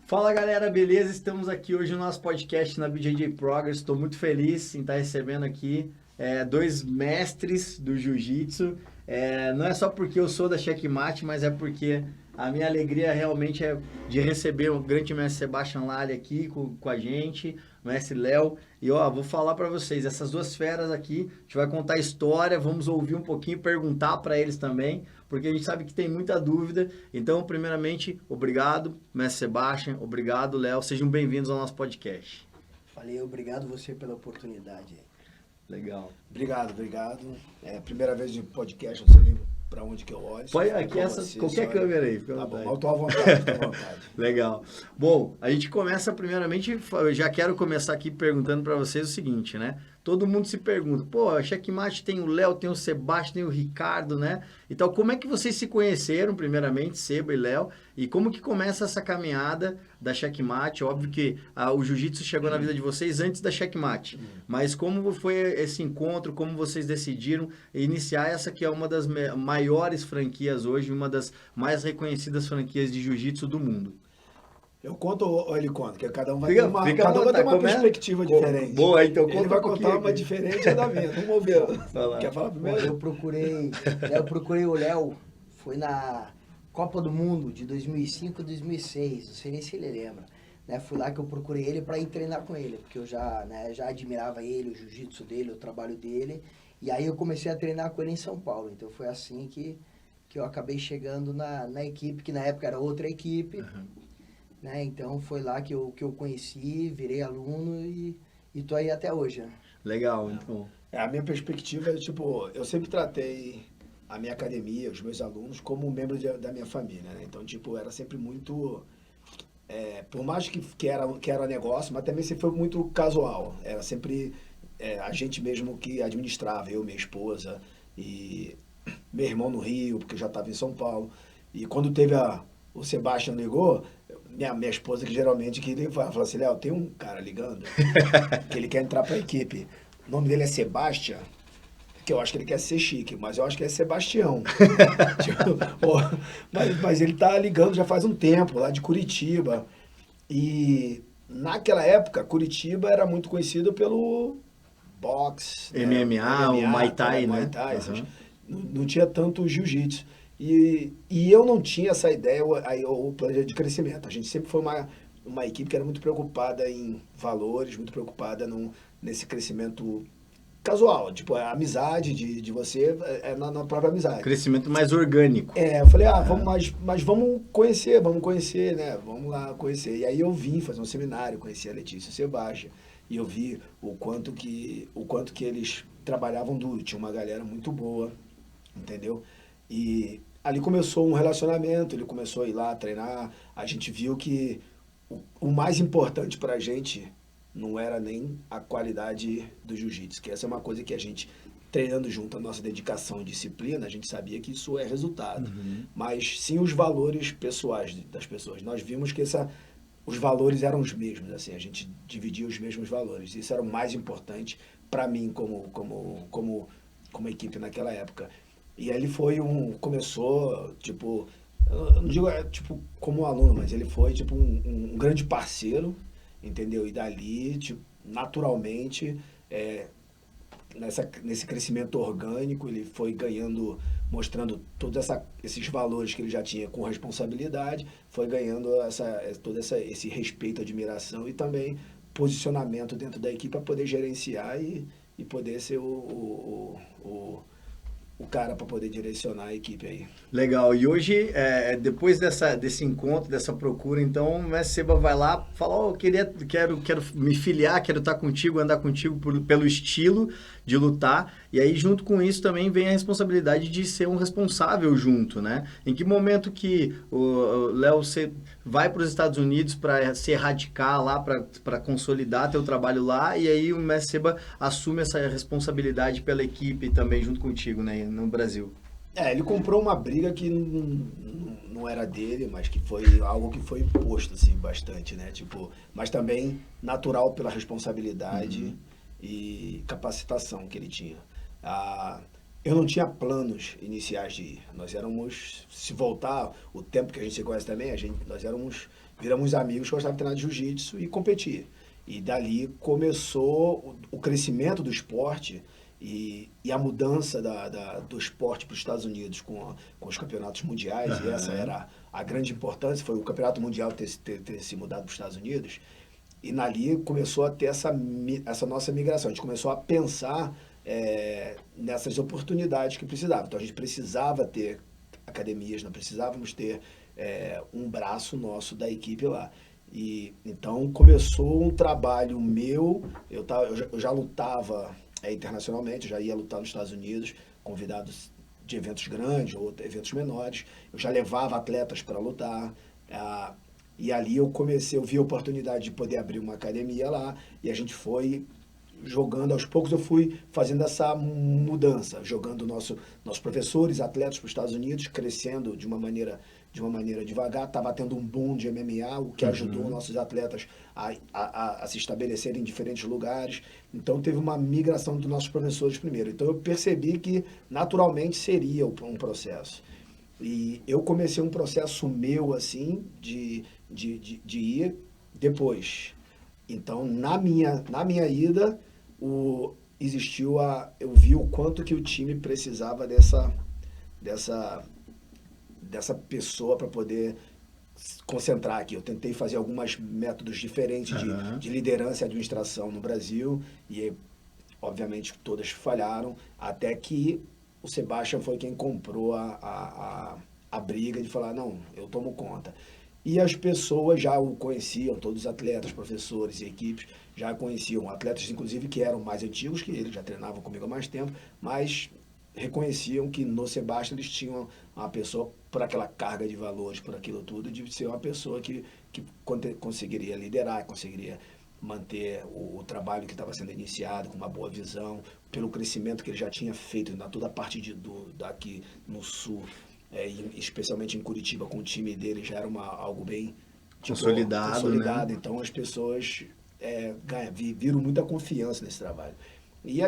Fala galera, beleza? Estamos aqui hoje no nosso podcast na BJJ Progress. Estou muito feliz em estar recebendo aqui dois mestres do Jiu-Jitsu. Não é só porque eu sou da Checkmate, mas é porque a minha alegria realmente é de receber o grande mestre Sebastian Lally aqui com a gente, o mestre Léo. E ó, vou falar para vocês, essas duas feras aqui, a gente vai contar a história, vamos ouvir um pouquinho, perguntar para eles também, porque a gente sabe que tem muita dúvida. Então, primeiramente, obrigado, mestre Sebastian, obrigado, Léo, sejam bem-vindos ao nosso podcast. Falei, obrigado você pela oportunidade. Legal. Obrigado. É a primeira vez de podcast, não sei nem pra onde que eu olho. Põe aqui qualquer câmera aí, fica à Tá bom, vontade. eu tô à vontade, tô à vontade. Legal. Bom, a gente começa primeiramente, eu já quero começar aqui perguntando para vocês o seguinte, né? Todo mundo se pergunta, pô, a Checkmate tem o Léo, tem o Sebastião, tem o Ricardo, né? Então, como é que vocês se conheceram, primeiramente, Seba e Léo, e como que começa essa caminhada da Checkmate? Óbvio que o Jiu-Jitsu chegou na vida de vocês antes da Checkmate, mas como foi esse encontro, como vocês decidiram iniciar essa que é uma das maiores franquias hoje, uma das mais reconhecidas franquias de Jiu-Jitsu do mundo? Eu conto ou ele conta? Porque cada um vai Fica- ter uma, fica à cada um vai ter vontade, uma começa. perspectiva diferente. Boa, então conta Ele vai um pouquinho contar uma aqui. diferente da minha. Vamos ver. Vai lá. Quer falar Bom, primeiro? eu procurei o Léo, foi na Copa do Mundo de 2005 e 2006, não sei nem se ele lembra. Né? Fui lá que eu procurei ele para ir treinar com ele, porque eu já admirava ele, o jiu-jitsu dele, o trabalho dele. E aí eu comecei a treinar com ele em São Paulo. Então foi assim que eu acabei chegando na equipe, que na época era outra equipe. Né? Então foi lá que eu conheci, virei aluno e tô aí até hoje. Né? Legal, então. A minha perspectiva é, tipo, eu sempre tratei a minha academia, os meus alunos, como membro da minha família, né? Então, tipo, era sempre muito... por mais que era negócio, mas também sempre foi muito casual. Era sempre a gente mesmo que administrava, eu, minha esposa e meu irmão no Rio, porque eu já estava em São Paulo. E quando teve o Sebastian ligou, minha esposa que geralmente queria falou assim, Léo, tem um cara ligando que ele quer entrar para a equipe. O nome dele é Sebastian, que eu acho que ele quer ser chique, mas eu acho que é Sebastião. Tipo, mas ele tá ligando já faz um tempo, lá de Curitiba. E naquela época, Curitiba era muito conhecido pelo boxe, né? MMA, o Muay Thai, né? Muay Thai, Uhum. não tinha tanto jiu-jitsu. E eu não tinha essa ideia, o plano de crescimento. A gente sempre foi uma equipe que era muito preocupada em valores, muito preocupada nesse crescimento casual. Tipo, a amizade de você na própria amizade. Crescimento mais orgânico. Eu falei, mas vamos conhecer, né? Vamos lá conhecer. E aí eu vim fazer um seminário, conheci a Letícia e o Sebastião, e eu vi o quanto que eles trabalhavam duro. Tinha uma galera muito boa, entendeu? E ali começou um relacionamento, ele começou a ir lá treinar. A gente viu que o mais importante pra gente não era nem a qualidade do jiu-jitsu, que essa é uma coisa que a gente, treinando junto a nossa dedicação e disciplina, a gente sabia que isso é resultado. Mas sim os valores pessoais das pessoas. Nós vimos que os valores eram os mesmos, assim, a gente dividia os mesmos valores. Isso era o mais importante para mim como equipe naquela época. E aí ele começou, tipo, eu não digo tipo como aluno, mas ele foi tipo um grande parceiro, entendeu? E dali, tipo, naturalmente, nesse crescimento orgânico, ele foi ganhando, mostrando todos esses valores que ele já tinha com responsabilidade, foi ganhando todo esse respeito, admiração e também posicionamento dentro da equipe para poder gerenciar e poder ser o cara para poder direcionar a equipe aí. Legal. E hoje, depois desse encontro, dessa procura, então, o mestre Seba vai lá e fala, quero me filiar, quero estar contigo, andar contigo pelo estilo de lutar. E aí, junto com isso, também vem a responsabilidade de ser um responsável junto, né? Em que momento que o Léo vai para os Estados Unidos para se erradicar lá, para consolidar teu trabalho lá, e aí o mestre Seba assume essa responsabilidade pela equipe também junto contigo, né, no Brasil. Ele comprou uma briga que não era dele, mas que foi algo que foi imposto, assim, bastante, né? Tipo, mas também natural pela responsabilidade e capacitação que ele tinha. Eu não tinha planos iniciais de ir. Nós éramos, se voltar, o tempo que a gente se conhece também, nós éramos viramos amigos, gostava de treinar de jiu-jitsu e competir. E dali começou o crescimento do esporte e a mudança do esporte para os Estados Unidos com os campeonatos mundiais, e essa era a grande importância, foi o campeonato mundial ter se mudado para os Estados Unidos. E ali começou a ter essa nossa migração, a gente começou a pensar nessas oportunidades que precisava. Então a gente precisava ter academias, não precisávamos ter um braço nosso da equipe lá. E então começou um trabalho meu, eu já lutava internacionalmente, eu já ia lutar nos Estados Unidos, convidados de eventos grandes ou eventos menores, eu já levava atletas para lutar, e ali eu vi a oportunidade de poder abrir uma academia lá, e a gente foi jogando, aos poucos eu fui fazendo essa mudança, jogando nossos professores, atletas para os Estados Unidos, crescendo de uma maneira devagar, estava tendo um boom de MMA, o que ajudou nossos atletas a se estabelecerem em diferentes lugares. Então teve uma migração dos nossos professores primeiro. Então eu percebi que naturalmente seria um processo. E eu comecei um processo meu assim de ir depois. Então na minha ida eu vi o quanto que o time precisava dessa pessoa para poder se concentrar aqui. Eu tentei fazer alguns métodos diferentes de liderança e administração no Brasil e, obviamente, todas falharam, até que o Sebastian foi quem comprou a briga de falar, não, eu tomo conta. E as pessoas já o conheciam, todos os atletas, professores e equipes já conheciam, atletas inclusive que eram mais antigos que ele, já treinavam comigo há mais tempo, mas reconheciam que no Sebastian eles tinham uma pessoa por aquela carga de valores, por aquilo tudo, de ser uma pessoa que conseguiria liderar, conseguiria manter o trabalho que estava sendo iniciado com uma boa visão, pelo crescimento que ele já tinha feito na toda a parte daqui no sul, especialmente em Curitiba, com o time dele já era algo bem consolidado, né? Então as pessoas viram muita confiança nesse trabalho. E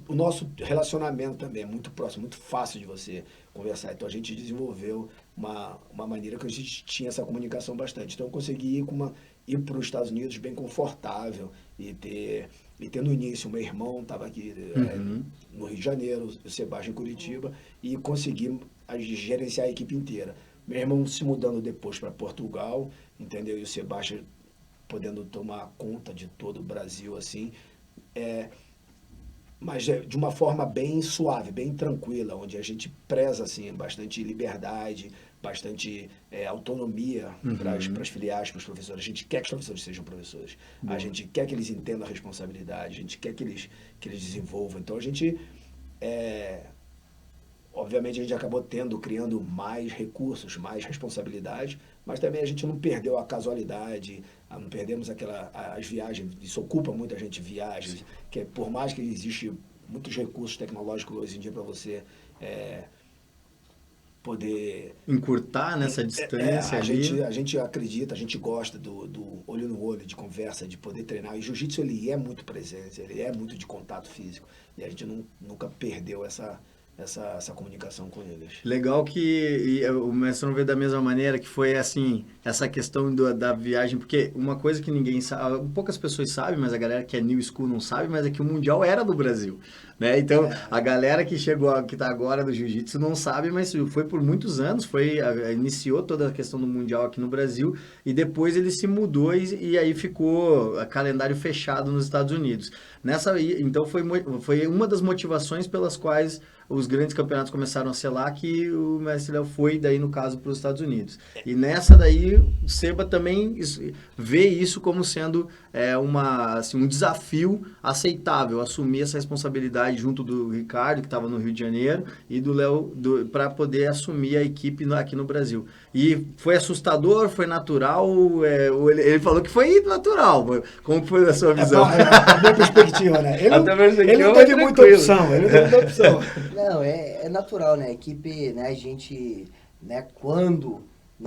o nosso relacionamento também é muito próximo, muito fácil de você conversar. Então a gente desenvolveu uma maneira que a gente tinha essa comunicação bastante. Então eu consegui ir para os Estados Unidos bem confortável e ter no início, meu irmão estava aqui no Rio de Janeiro, o Sebastião em Curitiba, e consegui gerenciar a equipe inteira. Meu irmão se mudando depois para Portugal, entendeu? E o Sebastião podendo tomar conta de todo o Brasil, assim, mas de uma forma bem suave, bem tranquila, onde a gente preza assim, bastante liberdade, bastante autonomia para as filiais, para os professores. A gente quer que os professores sejam professores. A gente quer que eles entendam a responsabilidade, a gente quer que eles desenvolvam. Então a gente, obviamente a gente acabou criando mais recursos, mais responsabilidade, mas também a gente não perdeu a casualidade, não perdemos as viagens, isso ocupa muita gente, viagens, que por mais que existe muitos recursos tecnológicos hoje em dia para você poder encurtar nessa distância a gente acredita, a gente gosta do olho no olho, de conversa, de poder treinar. E o jiu-jitsu ele é muito presente, ele é muito de contato físico, e a gente nunca perdeu essa comunicação com eles. Legal que o mestre não vê da mesma maneira, que foi assim, essa questão da viagem, porque uma coisa que ninguém sabe, poucas pessoas sabem, mas a galera que é new school não sabe, mas é que o Mundial era do Brasil, né? Então, a galera que que tá agora no Jiu-Jitsu não sabe, mas foi por muitos anos, iniciou toda a questão do Mundial aqui no Brasil, e depois ele se mudou e aí ficou calendário fechado nos Estados Unidos. Então foi uma das motivações pelas quais os grandes campeonatos começaram a ser lá, que o mestre Léo foi daí no caso para os Estados Unidos. E nessa daí o Seba também vê isso como sendo um desafio aceitável, assumir essa responsabilidade junto do Ricardo, que estava no Rio de Janeiro, e do Léo, para poder assumir a equipe aqui no Brasil. E foi assustador, foi natural, ele falou que foi natural. Como foi a sua visão? A minha perspectiva, né? Ele não teve muita opção, Não, é natural, né? A equipe, né, a gente, né, quando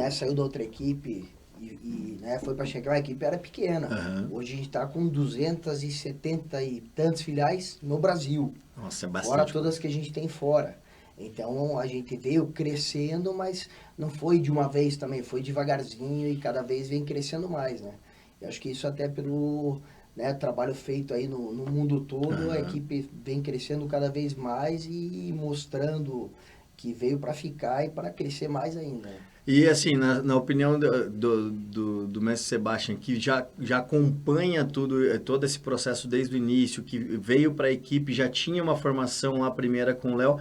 saiu da outra equipe e foi para chegar, a equipe era pequena. Hoje a gente está com 270 e tantos filiais no Brasil. Nossa, é bastante. Fora todas que a gente tem fora. Então a gente veio crescendo, mas não foi de uma vez também, foi devagarzinho e cada vez vem crescendo mais, né? Eu acho que isso até pelo, né, trabalho feito aí no mundo todo, a equipe vem crescendo cada vez mais e mostrando que veio para ficar e para crescer mais ainda, né? E assim, na opinião do mestre Sebastian, que já acompanha todo esse processo desde o início, que veio para a equipe, já tinha uma formação lá primeira com o Léo,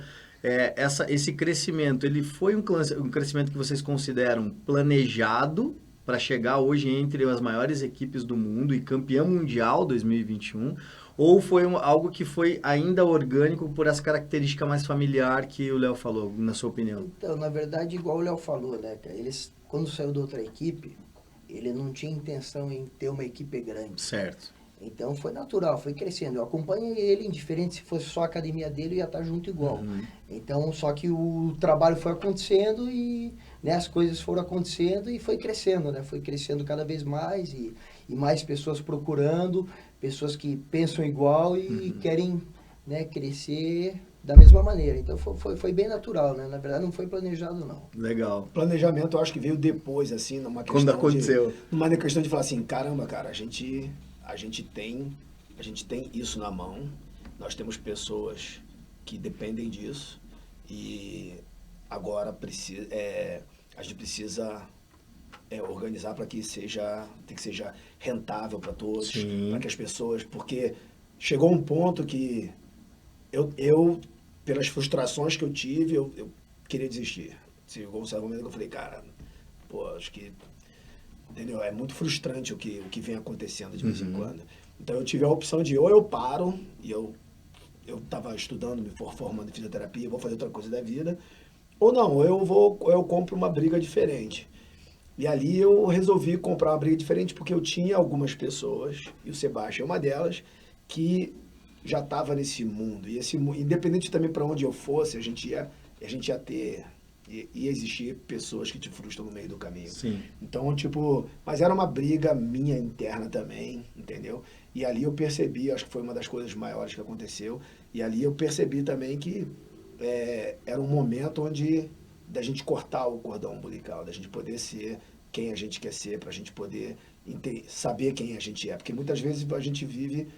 esse crescimento, ele foi um crescimento que vocês consideram planejado para chegar hoje entre as maiores equipes do mundo e campeão mundial 2021, ou foi algo que foi ainda orgânico por essa característica mais familiar que o Léo falou, na sua opinião? Então, na verdade, igual o Léo falou, né, cara? Quando saiu da outra equipe, ele não tinha intenção em ter uma equipe grande. Certo. Então foi natural, foi crescendo. Eu acompanhei ele, indiferente se fosse só a academia dele, eu ia estar junto igual. Então, só que o trabalho foi acontecendo e, né, as coisas foram acontecendo e foi crescendo, né? Foi crescendo cada vez mais e mais pessoas procurando, pessoas que pensam igual e querem, né, crescer da mesma maneira. Então foi bem natural, né? Na verdade não foi planejado, não. Legal. Planejamento eu acho que veio depois, assim, numa questão Quando aconteceu. numa questão de falar assim, caramba, cara, a gente tem isso na mão, nós temos pessoas que dependem disso e agora a gente precisa organizar para que seja rentável para todos, para que as pessoas, porque chegou um ponto que eu pelas frustrações que eu tive, eu queria desistir. Chegou um certo momento que eu falei, cara, pô, acho que, entendeu? É muito frustrante o que vem acontecendo de vez em quando. Então eu tive a opção de ou eu paro, e eu estava estudando, me formando em fisioterapia, vou fazer outra coisa da vida, ou não, eu compro uma briga diferente. E ali eu resolvi comprar uma briga diferente porque eu tinha algumas pessoas, e o Sebastião é uma delas, que já estava nesse mundo. E independente também para onde eu fosse, a gente ia ter... Ia existir pessoas que te frustram no meio do caminho. Sim. Então, tipo... Mas era uma briga minha interna também, entendeu? E ali eu percebi, acho que foi uma das coisas maiores que aconteceu, e ali eu percebi também que era um momento onde da gente cortar o cordão umbilical, da gente poder ser quem a gente quer ser, pra gente poder saber quem a gente é. Porque muitas vezes a gente vive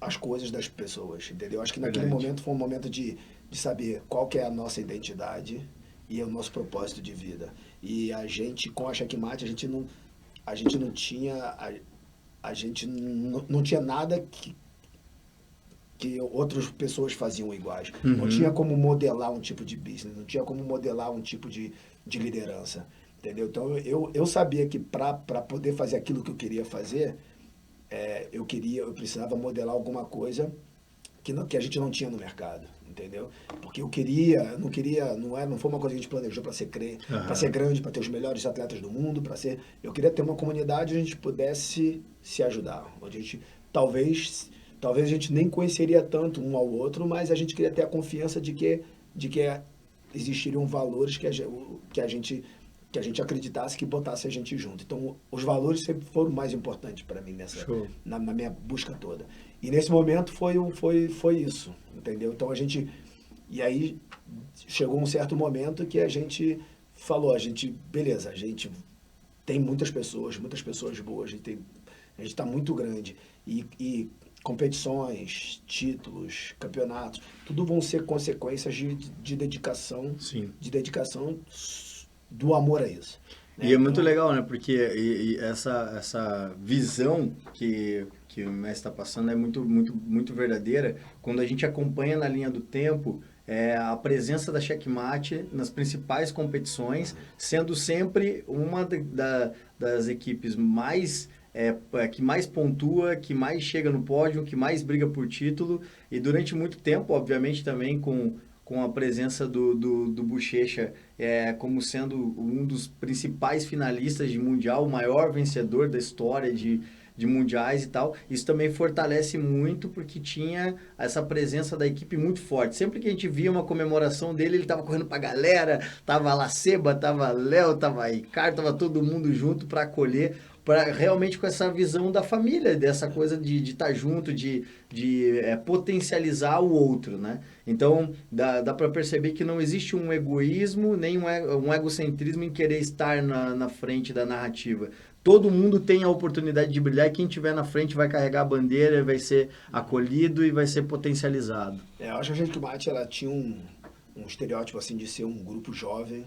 as coisas das pessoas, entendeu? Acho que naquele momento foi um momento de saber qual que é a nossa identidade e o nosso propósito de vida. E a gente, com a Checkmate, a gente não tinha nada que outras pessoas faziam iguais. Não tinha como modelar um tipo de business, não tinha como modelar um tipo de liderança, entendeu? Então eu sabia que para poder fazer aquilo que eu queria fazer, eu precisava modelar alguma coisa que a gente não tinha no mercado, entendeu? Porque não foi uma coisa que a gente planejou para ser grande, para ter os melhores atletas do mundo, eu queria ter uma comunidade onde a gente pudesse se ajudar, onde a gente talvez a gente nem conheceria tanto um ao outro, mas a gente queria ter a confiança de que existiriam valores que a gente acreditasse, que botasse a gente junto. Então, os valores sempre foram mais importantes para mim na minha busca toda. E nesse momento foi isso, entendeu? Então e aí chegou um certo momento que a gente falou, beleza, a gente tem muitas pessoas boas, a gente está muito grande e competições, títulos, campeonatos, tudo vão ser consequências de dedicação, de dedicação do amor a isso. Né? E é muito legal, né? Porque essa visão que o mestre está passando é muito, muito, muito verdadeira. Quando a gente acompanha na linha do tempo, a presença da Checkmate nas principais competições, sendo sempre uma das equipes mais... que mais pontua, que mais chega no pódio, que mais briga por título, e durante muito tempo, obviamente, também com a presença do Bochecha como sendo um dos principais finalistas de mundial, o maior vencedor da história de mundiais e tal. Isso também fortalece muito porque tinha essa presença da equipe muito forte. Sempre que a gente via uma comemoração dele, ele estava correndo pra galera, tava lá Seba, tava Léo, tava Ricardo, tava todo mundo junto para acolher, realmente com essa visão da família, dessa coisa de estar junto, de potencializar o outro, né? Então, dá para perceber que não existe um egoísmo, nem um egocentrismo em querer estar na frente da narrativa. Todo mundo tem a oportunidade de brilhar e quem estiver na frente vai carregar a bandeira, vai ser acolhido e vai ser potencializado. Eu acho que a Checkmate, ela tinha um estereótipo assim de ser um grupo jovem,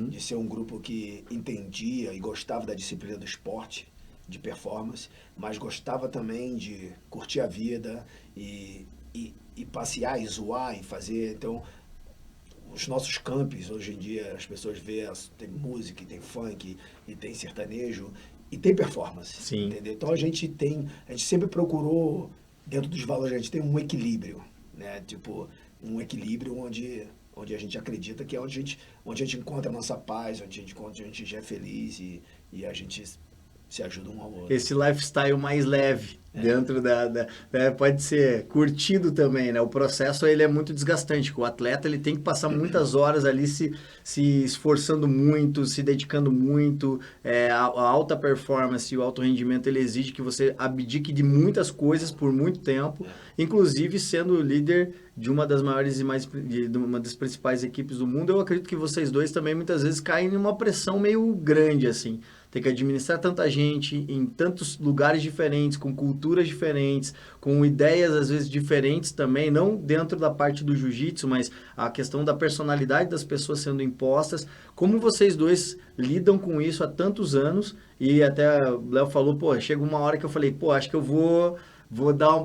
de ser um grupo que entendia e gostava da disciplina do esporte, de performance, mas gostava também de curtir a vida e passear e zoar e fazer. Então, os nossos campos, hoje em dia, as pessoas veem, tem música, tem funk, e tem sertanejo, e tem performance. Sim. Entendeu? Então, a gente sempre procurou, dentro dos valores, a gente tem um equilíbrio, né? Tipo, um equilíbrio onde a gente acredita que é onde a gente encontra a nossa paz, onde a gente já é feliz e a gente se ajuda um ao outro. Esse lifestyle mais leve, dentro pode ser curtido também, né? O processo, ele é muito desgastante, o atleta, ele tem que passar muitas horas ali se esforçando muito, se dedicando muito, a alta performance e o alto rendimento, ele exige que você abdique de muitas coisas por muito tempo, inclusive sendo líder de uma das maiores de uma das principais equipes do mundo. Eu acredito que vocês dois também muitas vezes caem numa pressão meio grande, assim. Tem que administrar tanta gente em tantos lugares diferentes, com culturas diferentes, com ideias às vezes diferentes também, não dentro da parte do jiu-jitsu, mas a questão da personalidade das pessoas sendo impostas. Como vocês dois lidam com isso há tantos anos? E até o Léo falou, pô, chega uma hora que eu falei, pô, acho que eu vou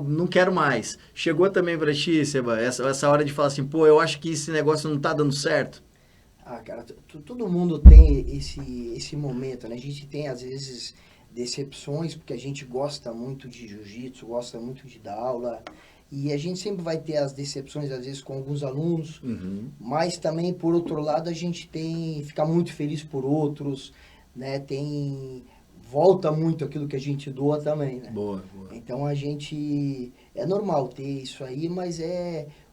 não quero mais. Chegou também pra ti, Seba, essa hora de falar assim, pô, eu acho que esse negócio não tá dando certo? Ah, cara, todo mundo tem esse momento, né? A gente tem, às vezes, decepções, porque a gente gosta muito de jiu-jitsu, gosta muito de dar aula, e a gente sempre vai ter as decepções, às vezes, com alguns alunos, mas também, por outro lado, a gente fica muito feliz por outros, né? Volta muito aquilo que a gente doa também, né? Boa. Então, é normal ter isso aí, mas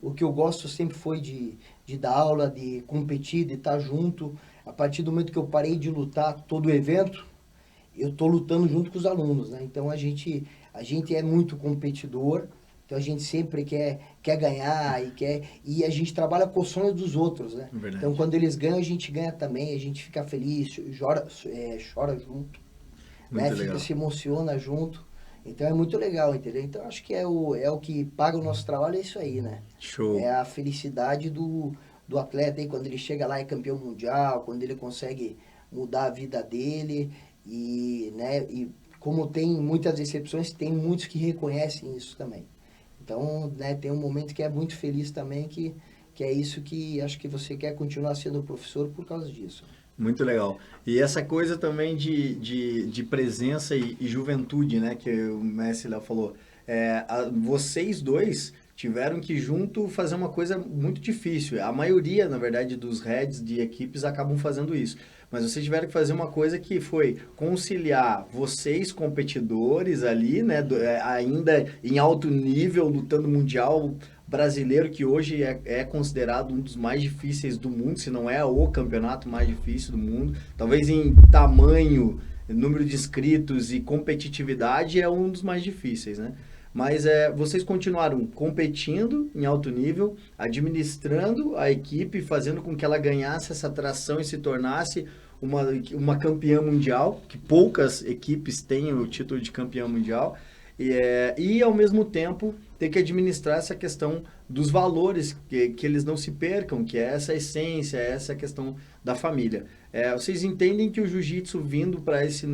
o que eu gosto sempre foi de dar aula, de competir, de estar junto. A partir do momento que eu parei de lutar todo evento, eu estou lutando junto com os alunos, né? Então, a gente é muito competidor, então a gente sempre quer ganhar e a gente trabalha com os sonhos dos outros, né? Verdade. Então, quando eles ganham, a gente ganha também, a gente fica feliz, chora junto, né? Fica, se emociona junto. Então, é muito legal, entendeu? Então, acho que é o que paga o nosso trabalho, é isso aí, né? Show. É a felicidade do atleta aí, quando ele chega lá e é campeão mundial, quando ele consegue mudar a vida dele e como tem muitas decepções, tem muitos que reconhecem isso também. Então, né, tem um momento que é muito feliz também, que é isso que acho que você quer continuar sendo professor por causa disso. Muito legal. E essa coisa também de presença e juventude, né, que o mestre Léo falou, vocês dois tiveram que junto fazer uma coisa muito difícil. A maioria, na verdade, dos heads de equipes acabam fazendo isso. Mas vocês tiveram que fazer uma coisa que foi conciliar vocês, competidores ali, né, ainda em alto nível, lutando mundial brasileiro, que hoje é considerado um dos mais difíceis do mundo, se não é o campeonato mais difícil do mundo. Talvez em tamanho, número de inscritos e competitividade é um dos mais difíceis, né? Mas vocês continuaram competindo em alto nível, administrando a equipe, fazendo com que ela ganhasse essa atração e se tornasse uma campeã mundial, que poucas equipes têm o título de campeã mundial, e ao mesmo tempo ter que administrar essa questão dos valores, que eles não se percam, que é essa essência, essa questão da família. Vocês entendem que o jiu-jitsu vindo para esse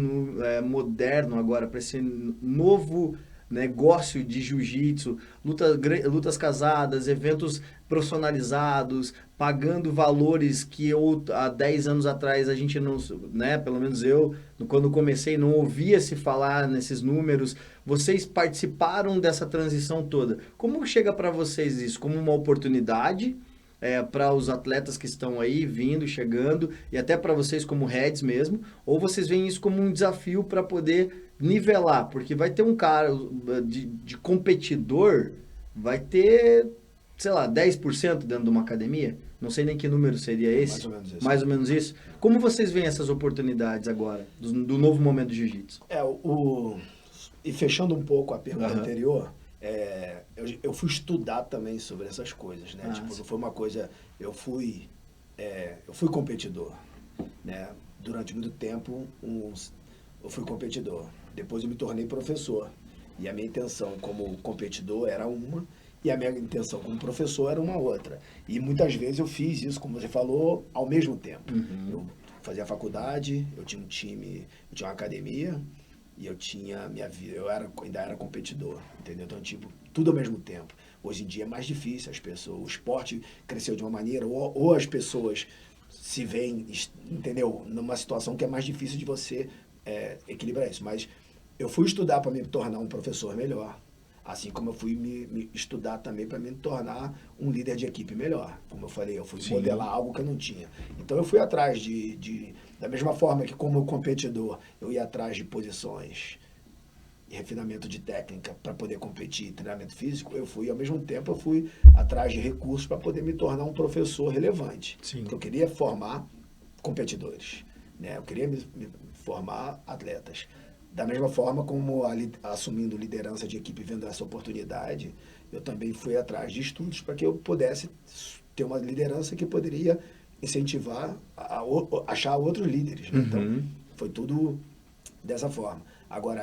moderno agora, para esse novo negócio de jiu-jitsu, lutas casadas, eventos profissionalizados, pagando valores que há 10 anos atrás a gente não, né, pelo menos eu, quando comecei, não ouvia se falar nesses números. Vocês participaram dessa transição toda. Como chega para vocês isso? Como uma oportunidade para os atletas que estão aí vindo, chegando, e até para vocês como heads mesmo? Ou vocês veem isso como um desafio para poder nivelar? Porque vai ter um cara de competidor, vai ter sei lá, 10% dentro de uma academia? Não sei nem que número seria esse. Mais ou menos isso. Mais ou menos isso. Como vocês veem essas oportunidades agora, do novo momento do jiu-jitsu? E fechando um pouco a pergunta Aham. anterior, eu fui estudar também sobre essas coisas, né? Ah, Tipo, sim. não foi uma coisa... Eu fui competidor, né? Durante muito tempo, eu fui competidor. Depois eu me tornei professor. E a minha intenção como competidor era uma, e a minha intenção como professor era uma outra. E muitas vezes eu fiz isso, como você falou, ao mesmo tempo. Eu fazia faculdade, eu tinha um time, eu tinha uma academia, e eu tinha minha vida, ainda era competidor, entendeu? Então, tipo, tudo ao mesmo tempo. Hoje em dia é mais difícil, o esporte cresceu de uma maneira, ou as pessoas se veem, entendeu? Numa situação que é mais difícil de você equilibrar isso. Mas eu fui estudar para me tornar um professor melhor, assim como eu fui me estudar também para me tornar um líder de equipe melhor. Como eu falei, eu fui modelar algo que eu não tinha. Então eu fui atrás da mesma forma que como competidor, eu ia atrás de posições e refinamento de técnica para poder competir, treinamento físico, ao mesmo tempo, eu fui atrás de recursos para poder me tornar um professor relevante. Sim. Porque eu queria formar competidores, né? Eu queria me formar atletas. Da mesma forma como assumindo liderança de equipe, vendo essa oportunidade, eu também fui atrás de estudos para que eu pudesse ter uma liderança que poderia incentivar achar outros líderes, né? Então, foi tudo dessa forma. Agora,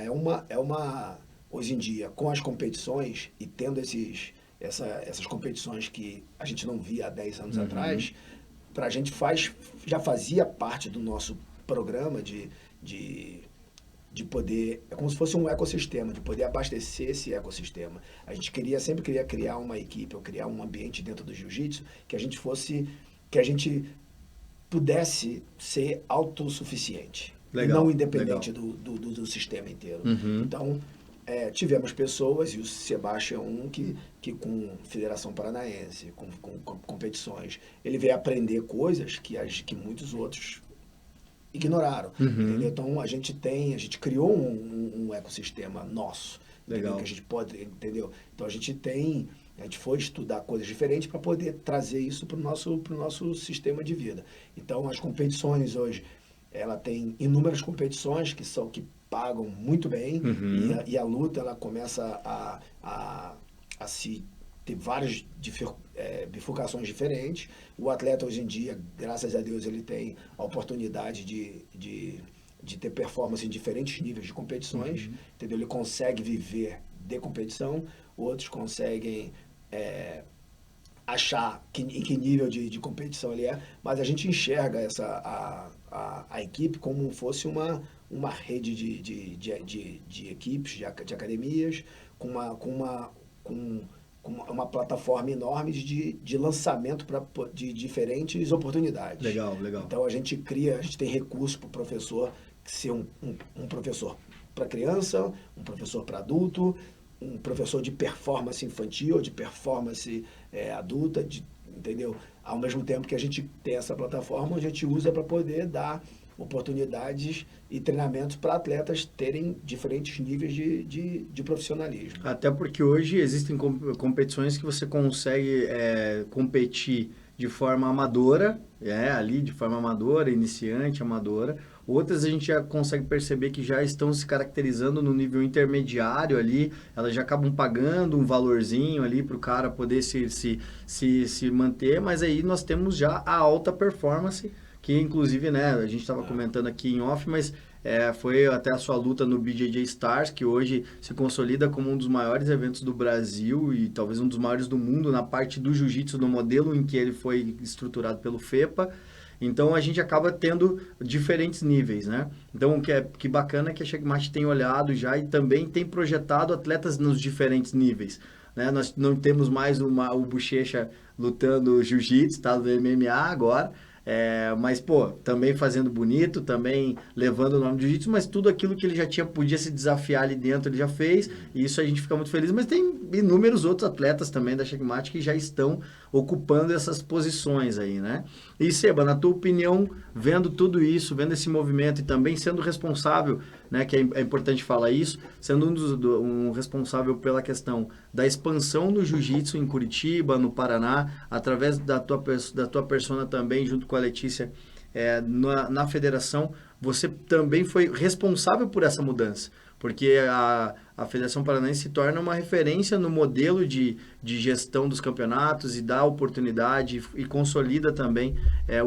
hoje em dia, com as competições e tendo essas competições que a gente não via há 10 anos atrás, a gente já fazia parte do nosso programa de poder, é como se fosse um ecossistema, de poder abastecer esse ecossistema. A gente sempre queria criar uma equipe, ou criar um ambiente dentro do jiu-jitsu que a gente pudesse ser autossuficiente. Legal, E não independente do sistema inteiro. Então, tivemos pessoas, e o Sebastião que com Federação Paranaense, com competições, ele veio aprender coisas que muitos outros ignoraram. Entendeu? Então, a gente criou um ecossistema nosso. Legal. Que a gente pode, entendeu? Então, a gente foi estudar coisas diferentes para poder trazer isso para o nosso sistema de vida. Então, as competições hoje, ela tem inúmeras competições que pagam muito bem, e a luta ela começa a se ter várias bifurcações diferentes. O atleta hoje em dia, graças a Deus, ele tem a oportunidade de ter performance em diferentes níveis de competições, entendeu? Ele consegue viver de competição, outros conseguem achar em que nível de competição ele é, mas a gente enxerga a equipe como fosse uma rede de equipes, de academias, com uma plataforma enorme de lançamento de diferentes oportunidades. Legal, legal. Então a gente tem recursos para o professor ser um professor para criança, um professor para adulto, um professor de performance infantil, de performance adulta, entendeu? Ao mesmo tempo que a gente tem essa plataforma, a gente usa para poder dar oportunidades e treinamentos para atletas terem diferentes níveis de profissionalismo. Até porque hoje existem competições que você consegue competir de forma amadora, ali de forma amadora, iniciante, amadora. Outras a gente já consegue perceber que já estão se caracterizando no nível intermediário ali, elas já acabam pagando um valorzinho ali para o cara poder se manter, mas aí nós temos já a alta performance, que inclusive, né, a gente estava comentando aqui em off, mas foi até a sua luta no BJJ Stars, que hoje se consolida como um dos maiores eventos do Brasil e talvez um dos maiores do mundo na parte do jiu-jitsu, no modelo em que ele foi estruturado pelo FEPA. Então a gente acaba tendo diferentes níveis, né? Então o que bacana é que a Checkmate tem olhado já e também tem projetado atletas nos diferentes níveis. Né? Nós não temos mais o Bochecha lutando jiu-jitsu, tá? Do MMA agora. Mas, pô, também fazendo bonito, também levando o nome do jiu-jitsu, mas tudo aquilo que ele já podia se desafiar ali dentro, ele já fez, e isso a gente fica muito feliz. Mas tem inúmeros outros atletas também da Checkmate que já estão ocupando essas posições aí, né? E, Seba, na tua opinião, vendo tudo isso, vendo esse movimento e também sendo responsável né, que é importante falar isso, sendo um responsável pela questão da expansão do jiu-jitsu em Curitiba, no Paraná, através da tua persona também, junto com a Letícia, na federação, você também foi responsável por essa mudança, porque a Federação Paranaense se torna uma referência no modelo de gestão dos campeonatos e dá oportunidade e consolida também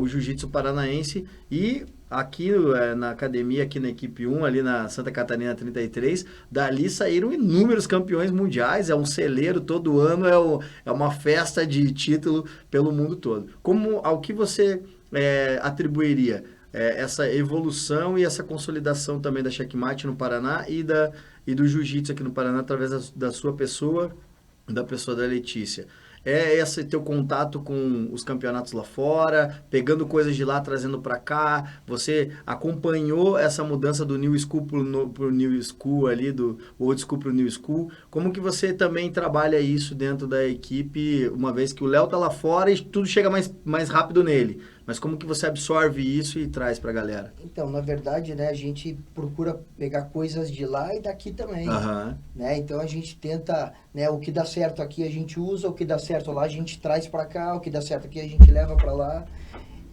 o jiu-jitsu paranaense. E aqui na academia, aqui na equipe 1, ali na Santa Catarina 33, dali saíram inúmeros campeões mundiais, é um celeiro todo ano, é uma festa de título pelo mundo todo. Ao que você atribuiria essa evolução e essa consolidação também da Checkmate no Paraná e do jiu-jitsu aqui no Paraná através da sua pessoa, da pessoa da Letícia? É esse teu contato com os campeonatos lá fora, pegando coisas de lá, trazendo para cá? Você acompanhou essa mudança do New School pro New School ali, do Old School pro New School? Como que você também trabalha isso dentro da equipe, uma vez que o Léo tá lá fora e tudo chega mais rápido nele? Mas como que você absorve isso e traz pra galera? Então, na verdade, né, a gente procura pegar coisas de lá e daqui também. Né? Então, a gente tenta, né, o que dá certo aqui a gente usa, o que dá certo lá a gente traz pra cá, o que dá certo aqui a gente leva pra lá.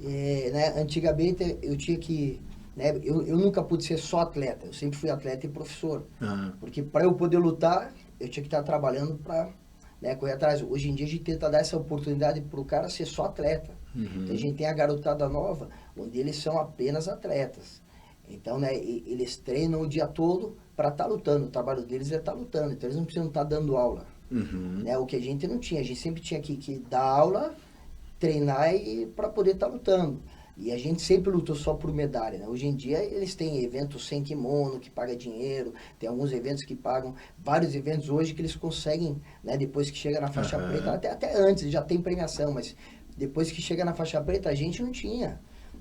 Né, antigamente, eu tinha que... Né, eu nunca pude ser só atleta, eu sempre fui atleta e professor. Porque para eu poder lutar, eu tinha que estar trabalhando para, né, correr atrás. Hoje em dia, a gente tenta dar essa oportunidade pro cara ser só atleta. A gente tem a garotada nova, onde eles são apenas atletas. Então, né, eles treinam o dia todo para estar lutando. O trabalho deles é estar lutando. Então, eles não precisam estar dando aula. Né, o que a gente não tinha. A gente sempre tinha que dar aula, treinar para poder estar lutando. E a gente sempre lutou só por medalha. Né? Hoje em dia, eles têm eventos sem kimono, que paga dinheiro. Tem alguns eventos que pagam. Vários eventos hoje que eles conseguem, né, depois que chega na faixa preta. Até antes, já tem premiação, mas... Depois que chega na faixa preta, a gente não tinha,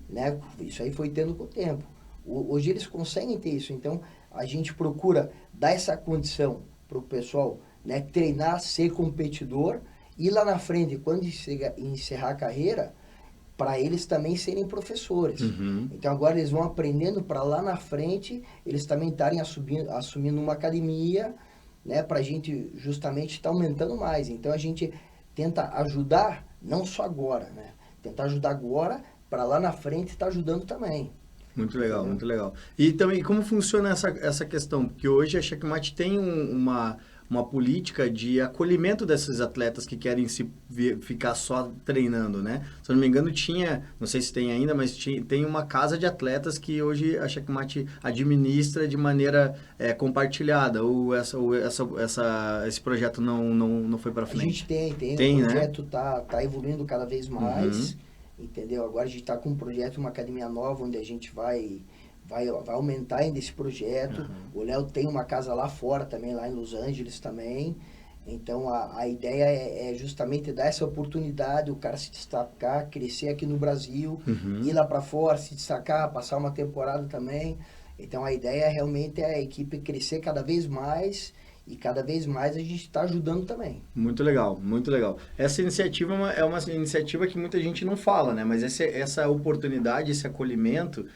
né? Isso aí foi tendo com o tempo. Hoje eles conseguem ter isso, então a gente procura dar essa condição para o pessoal, né, treinar, ser competidor, e lá na frente, quando encerrar a carreira, para eles também serem professores. Então agora eles vão aprendendo para lá na frente, eles também estarem assumindo uma academia, né, para a gente justamente estar aumentando mais. Então a gente tenta ajudar, não só agora, né? Tentar ajudar agora, para lá na frente estar ajudando também. Muito legal, muito legal. E também, como funciona essa questão? Porque hoje a Checkmate tem uma política de acolhimento desses atletas que querem ficar só treinando, né? Se eu não me engano, não sei se tem ainda, mas tem uma casa de atletas que hoje a Checkmate administra de maneira compartilhada, ou esse projeto não foi para frente? A gente tem o projeto, né? tá evoluindo cada vez mais, entendeu? Agora a gente está com um projeto, uma academia nova, onde a gente vai aumentar ainda esse projeto. O Léo tem uma casa lá fora também, lá em Los Angeles também. Então, a ideia é justamente dar essa oportunidade, o cara se destacar, crescer aqui no Brasil, ir lá para fora, se destacar, passar uma temporada também. Então, a ideia realmente é a equipe crescer cada vez mais, e cada vez mais a gente está ajudando também. Muito legal, muito legal. Essa iniciativa é uma iniciativa que muita gente não fala, né? Mas essa oportunidade, esse acolhimento...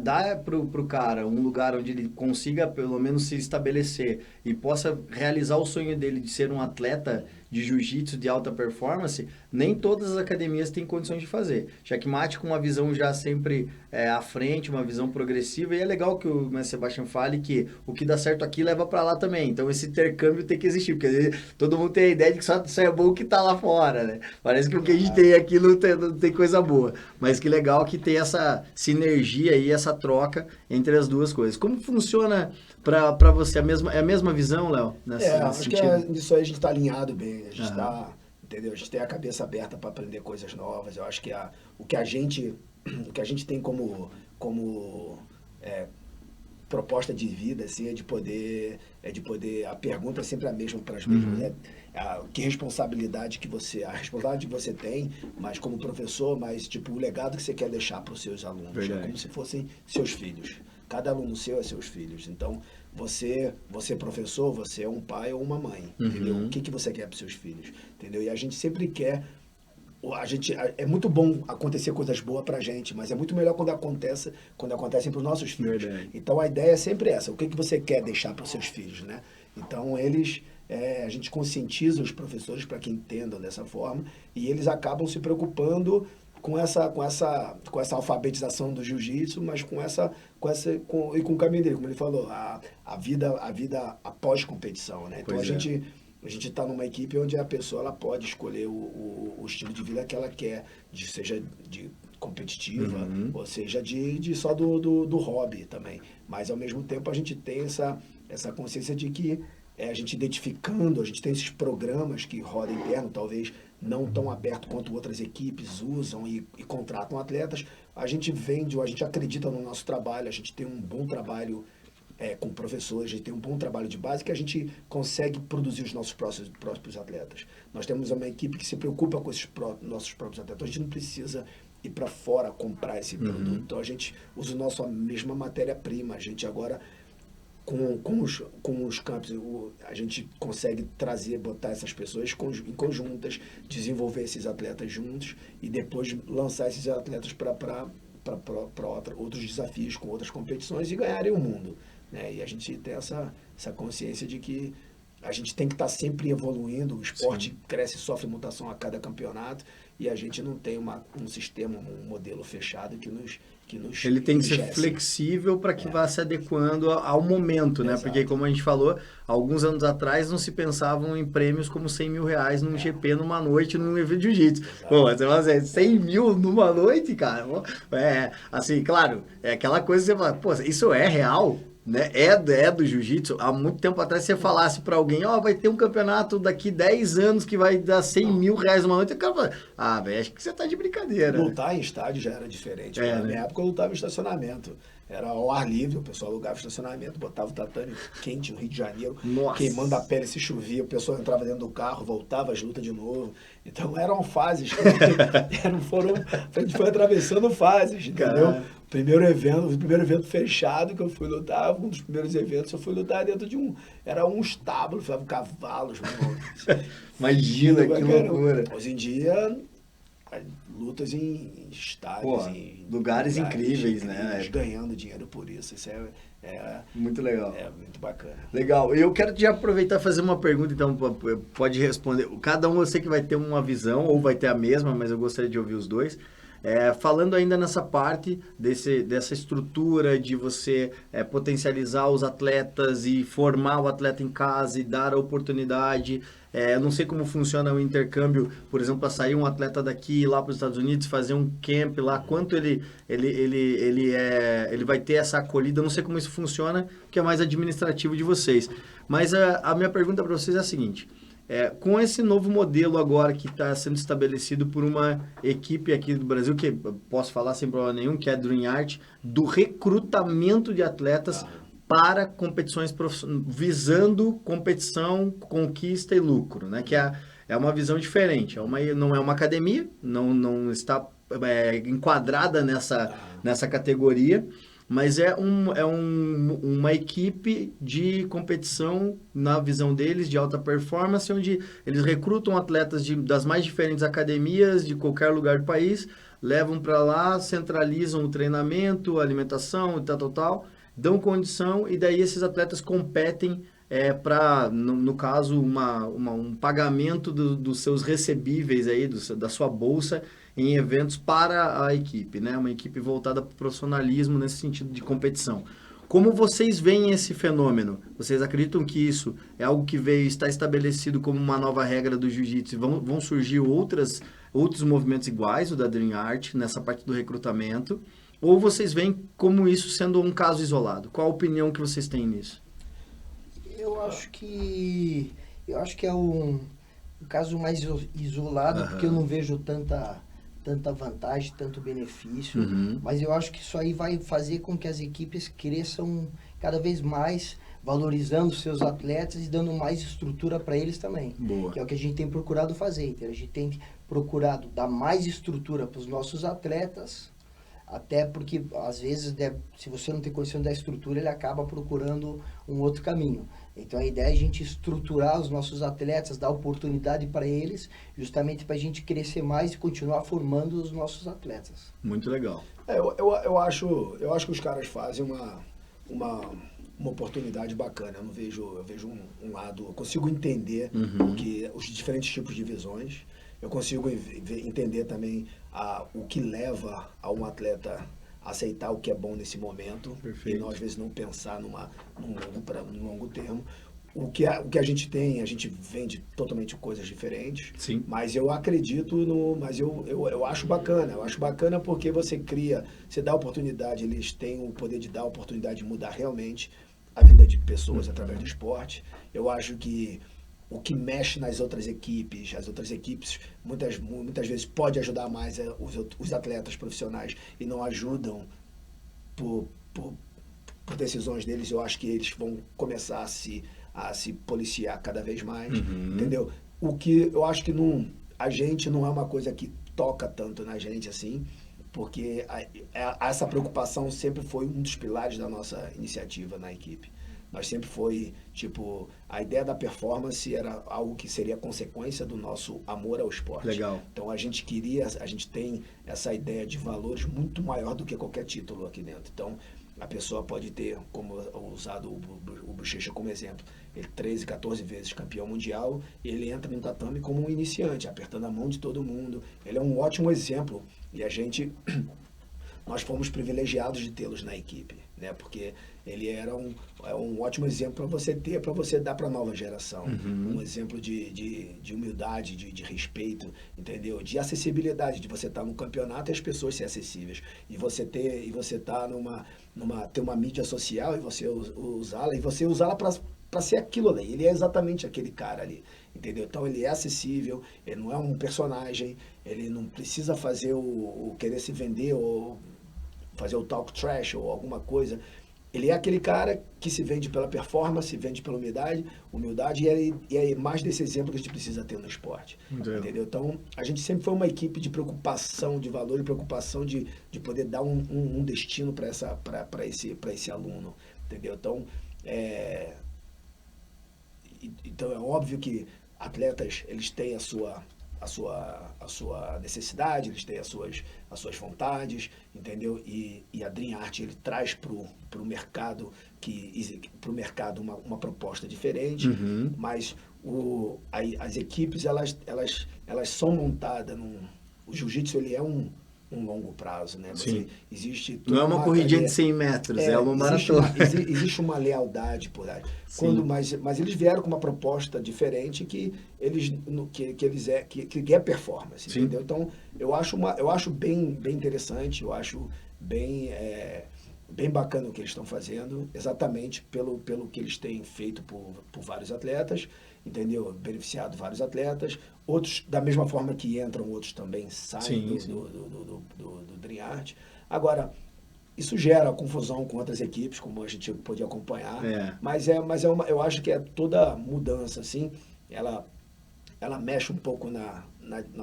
Dá pro cara um lugar onde ele consiga pelo menos se estabelecer e possa realizar o sonho dele de ser um atleta de jiu-jitsu de alta performance, nem todas as academias têm condições de fazer. Checkmate com uma visão já sempre à frente, uma visão progressiva, e é legal que o Mestre Sebastião fale que o que dá certo aqui leva para lá também. Então esse intercâmbio tem que existir, porque todo mundo tem a ideia de que só é bom o que tá lá fora, né? Parece que o que a gente tem aqui não tem coisa boa. Mas que legal que tem essa sinergia e essa troca entre as duas coisas. Como funciona para você? É a mesma visão, Léo? Acho que nisso aí a gente está alinhado bem. A gente está, entendeu? A gente tem a cabeça aberta para aprender coisas novas. Eu acho que o que a gente tem como proposta de vida, assim, é de poder, a pergunta é sempre a mesma para as mesmas, né? Que responsabilidade que você tem, mas como professor, mas tipo, o legado que você quer deixar para os seus alunos, é como se fossem seus filhos. Cada aluno seu é seus filhos. Então, você é professor, você é um pai ou uma mãe, entendeu? O que você quer para os seus filhos, entendeu? E a gente sempre quer é muito bom acontecer coisas boas pra gente, mas é muito melhor quando acontecem pros nossos filhos. Verdade. Então a ideia é sempre essa, o que você quer deixar para os seus filhos, né? Então a gente conscientiza os professores para que entendam dessa forma e eles acabam se preocupando com essa alfabetização do jiu-jitsu, mas e com o caminho dele, como ele falou, a vida após competição, né? Então Pois a gente está numa equipe onde a pessoa ela pode escolher o estilo de vida que ela quer, seja de competitiva, ou seja de só do hobby também. Mas ao mesmo tempo a gente tem essa consciência de que a gente identificando, a gente tem esses programas que rodam interno, talvez não tão aberto quanto outras equipes usam e contratam atletas. A gente acredita no nosso trabalho, a gente tem um bom trabalho com professores, a gente tem um bom trabalho de base que a gente consegue produzir os nossos próprios atletas. Nós temos uma equipe que se preocupa com esses nossos próprios atletas. A gente não precisa ir para fora comprar esse produto. Então a gente usa a mesma matéria-prima. A gente agora, com os campos, a gente consegue botar essas pessoas em conjuntas, desenvolver esses atletas juntos e depois lançar esses atletas para outros desafios com outras competições e ganharem o mundo. Né? E a gente tem essa consciência de que a gente tem que estar sempre evoluindo, o esporte cresce e sofre mutação a cada campeonato e a gente não tem um sistema, um modelo fechado que nos Ele tem que ser engesse. flexível para que vá se adequando ao momento, né? Exato. Porque, como a gente falou, alguns anos atrás não se pensavam em prêmios como 100 mil reais num GP numa noite, num evento de jiu-jitsu. Pô, você vai dizer, 100 mil numa noite, cara? Assim, claro, é aquela coisa que você fala, pô, isso é real? Né? É do jiu-jitsu. Há muito tempo atrás, você falasse para alguém, vai ter um campeonato daqui 10 anos que vai dar 100 mil reais uma noite, o cara fala, velho, acho que você tá de brincadeira. Lutar em estádio já era diferente. Na minha época eu lutava em estacionamento. Era ao ar livre, o pessoal alugava estacionamento, botava o tatame quente no Rio de Janeiro, queimando a pele, se chovia, o pessoal entrava dentro do carro, voltava as lutas de novo. Então eram fases, a gente foi atravessando fases, entendeu? O primeiro evento fechado que eu fui lutar, um dos primeiros eventos, eu fui lutar dentro de era um estábulo, falava cavalos, Imagina que loucura. Hoje em dia, lutas em estádios, em lugares incríveis, né? Ganhando dinheiro por isso. Isso é muito legal. É muito bacana. Legal. Eu quero te aproveitar e fazer uma pergunta, então pode responder. Cada um eu sei que vai ter uma visão, ou vai ter a mesma, mas eu gostaria de ouvir os dois. Falando ainda nessa parte dessa estrutura de você potencializar os atletas e formar o atleta em casa e dar a oportunidade. Eu não sei como funciona o intercâmbio, por exemplo, para sair um atleta daqui lá para os Estados Unidos, fazer um camp lá, quanto ele vai ter essa acolhida. Eu não sei como isso funciona, que é mais administrativo de vocês. Mas a minha pergunta para vocês é a seguinte. Com esse novo modelo agora que está sendo estabelecido por uma equipe aqui do Brasil, que posso falar sem problema nenhum, que é a Dream Art, do recrutamento de atletas para competições visando competição, conquista e lucro, né? Que é uma visão diferente. Não é uma academia, não está enquadrada nessa categoria, mas é uma equipe de competição, na visão deles, de alta performance, onde eles recrutam atletas das mais diferentes academias de qualquer lugar do país, levam para lá, centralizam o treinamento, a alimentação e tal, dão condição, e daí esses atletas competem para, no caso, um pagamento dos seus recebíveis aí, da sua bolsa, em eventos para a equipe, né? Uma equipe voltada para o profissionalismo nesse sentido de competição. Como vocês veem esse fenômeno? Vocês acreditam que isso é algo que está estabelecido como uma nova regra do jiu-jitsu e vão surgir outros movimentos iguais, o da Dream Art, nessa parte do recrutamento? Ou vocês veem como isso sendo um caso isolado? Qual a opinião que vocês têm nisso? Eu acho que é um caso mais isolado, porque eu não vejo tanta vantagem, tanto benefício, mas eu acho que isso aí vai fazer com que as equipes cresçam cada vez mais, valorizando seus atletas e dando mais estrutura para eles também. Boa. Que é o que a gente tem procurado fazer. Então, a gente tem procurado dar mais estrutura para os nossos atletas, Até porque, às vezes, se você não tem condição da estrutura, ele acaba procurando um outro caminho. Então, a ideia é a gente estruturar os nossos atletas, dar oportunidade para eles, justamente para a gente crescer mais e continuar formando os nossos atletas. Muito legal. Eu acho que os caras fazem uma oportunidade bacana. Eu vejo um lado, eu consigo entender os diferentes tipos de visões. Eu consigo entender também o que leva a um atleta a aceitar o que é bom nesse momento. Perfeito. E não, às vezes não pensar num longo termo. O que a gente tem, a gente vende totalmente coisas diferentes. Sim. Mas eu acredito mas eu acho bacana. Eu acho bacana porque você dá oportunidade, eles têm o poder de dar a oportunidade de mudar realmente a vida de pessoas através do esporte. Eu acho que o que mexe nas outras equipes, as outras equipes muitas vezes pode ajudar mais os atletas profissionais e não ajudam por decisões deles. Eu acho que eles vão começar a se policiar cada vez mais, entendeu? O que eu acho que a gente não é uma coisa que toca tanto na gente assim, porque essa preocupação sempre foi um dos pilares da nossa iniciativa na equipe. Nós sempre foi, a ideia da performance era algo que seria consequência do nosso amor ao esporte. Legal. Então a gente tem essa ideia de valores muito maior do que qualquer título aqui dentro. Então a pessoa pode ter, como usado o Bochecha como exemplo, ele 13, 14 vezes campeão mundial, e ele entra no tatame como um iniciante, apertando a mão de todo mundo. Ele é um ótimo exemplo e nós fomos privilegiados de tê-los na equipe, né? Porque ele era um ótimo exemplo para você dar para a nova geração. Um exemplo de humildade, de respeito, entendeu? De acessibilidade, de você estar no campeonato e as pessoas serem acessíveis. E você estar ter uma mídia social e você usá-la para ser aquilo ali. Ele é exatamente aquele cara ali, entendeu? Então ele é acessível, ele não é um personagem, ele não precisa fazer querer se vender ou fazer o talk trash ou alguma coisa. Ele é aquele cara que se vende pela performance, se vende pela humildade e é mais desse exemplo que a gente precisa ter no esporte. Entendeu? Então, a gente sempre foi uma equipe de preocupação, de valor e preocupação de poder dar um destino para esse aluno. Entendeu? Então, é óbvio que atletas, eles têm a sua necessidade, eles têm as suas vontades, entendeu? E a Dream Art, ele traz pro mercado uma proposta diferente, mas as equipes, elas são montadas o jiu-jitsu, ele é um longo prazo, né? Existe não é uma corridinha de 100 metros, é uma maratona. Existe uma lealdade por aí. Mas eles vieram com uma proposta diferente que quer performance, entendeu? Então, eu acho bem interessante, eu acho bem bacana o que eles estão fazendo, exatamente pelo que eles têm feito por vários atletas, entendeu? Beneficiado vários atletas, outros da mesma forma que entram, outros também saem do Dream Art. Agora, isso gera confusão com outras equipes, como a gente pôde acompanhar, mas eu acho que toda mudança, assim, ela mexe um pouco na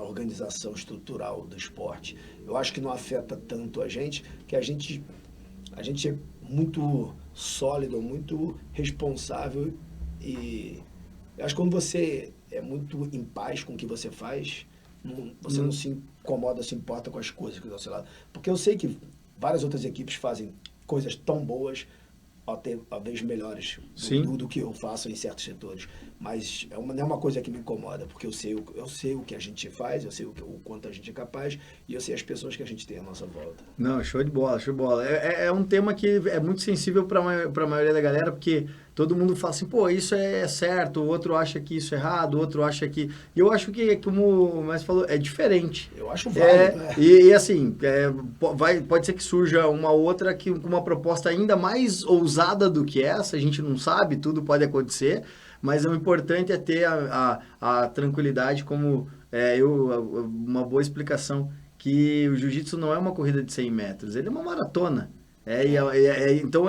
organização estrutural do esporte. Eu acho que não afeta tanto a gente, que a gente é muito sólido, muito responsável e eu acho que quando você é muito em paz com o que você faz, você não se incomoda, se importa com as coisas que estão ao seu lado. Porque eu sei que várias outras equipes fazem coisas tão boas, talvez melhores do que eu faço em certos setores. Mas não é uma coisa que me incomoda, porque eu sei o que a gente faz, eu sei o quanto a gente é capaz e eu sei as pessoas que a gente tem à nossa volta. Não, show de bola, show de bola. É um tema que é muito sensível para a maioria da galera, porque todo mundo fala assim, pô, isso é certo, o outro acha que isso é errado, o outro acha que... E eu acho que, como o Mestre falou, é diferente. Eu acho válido, né? E assim, pode ser que surja uma outra com uma proposta ainda mais ousada do que essa, a gente não sabe, tudo pode acontecer, mas o importante é ter a tranquilidade, como uma boa explicação, que o jiu-jitsu não é uma corrida de 100 metros, ele é uma maratona. Então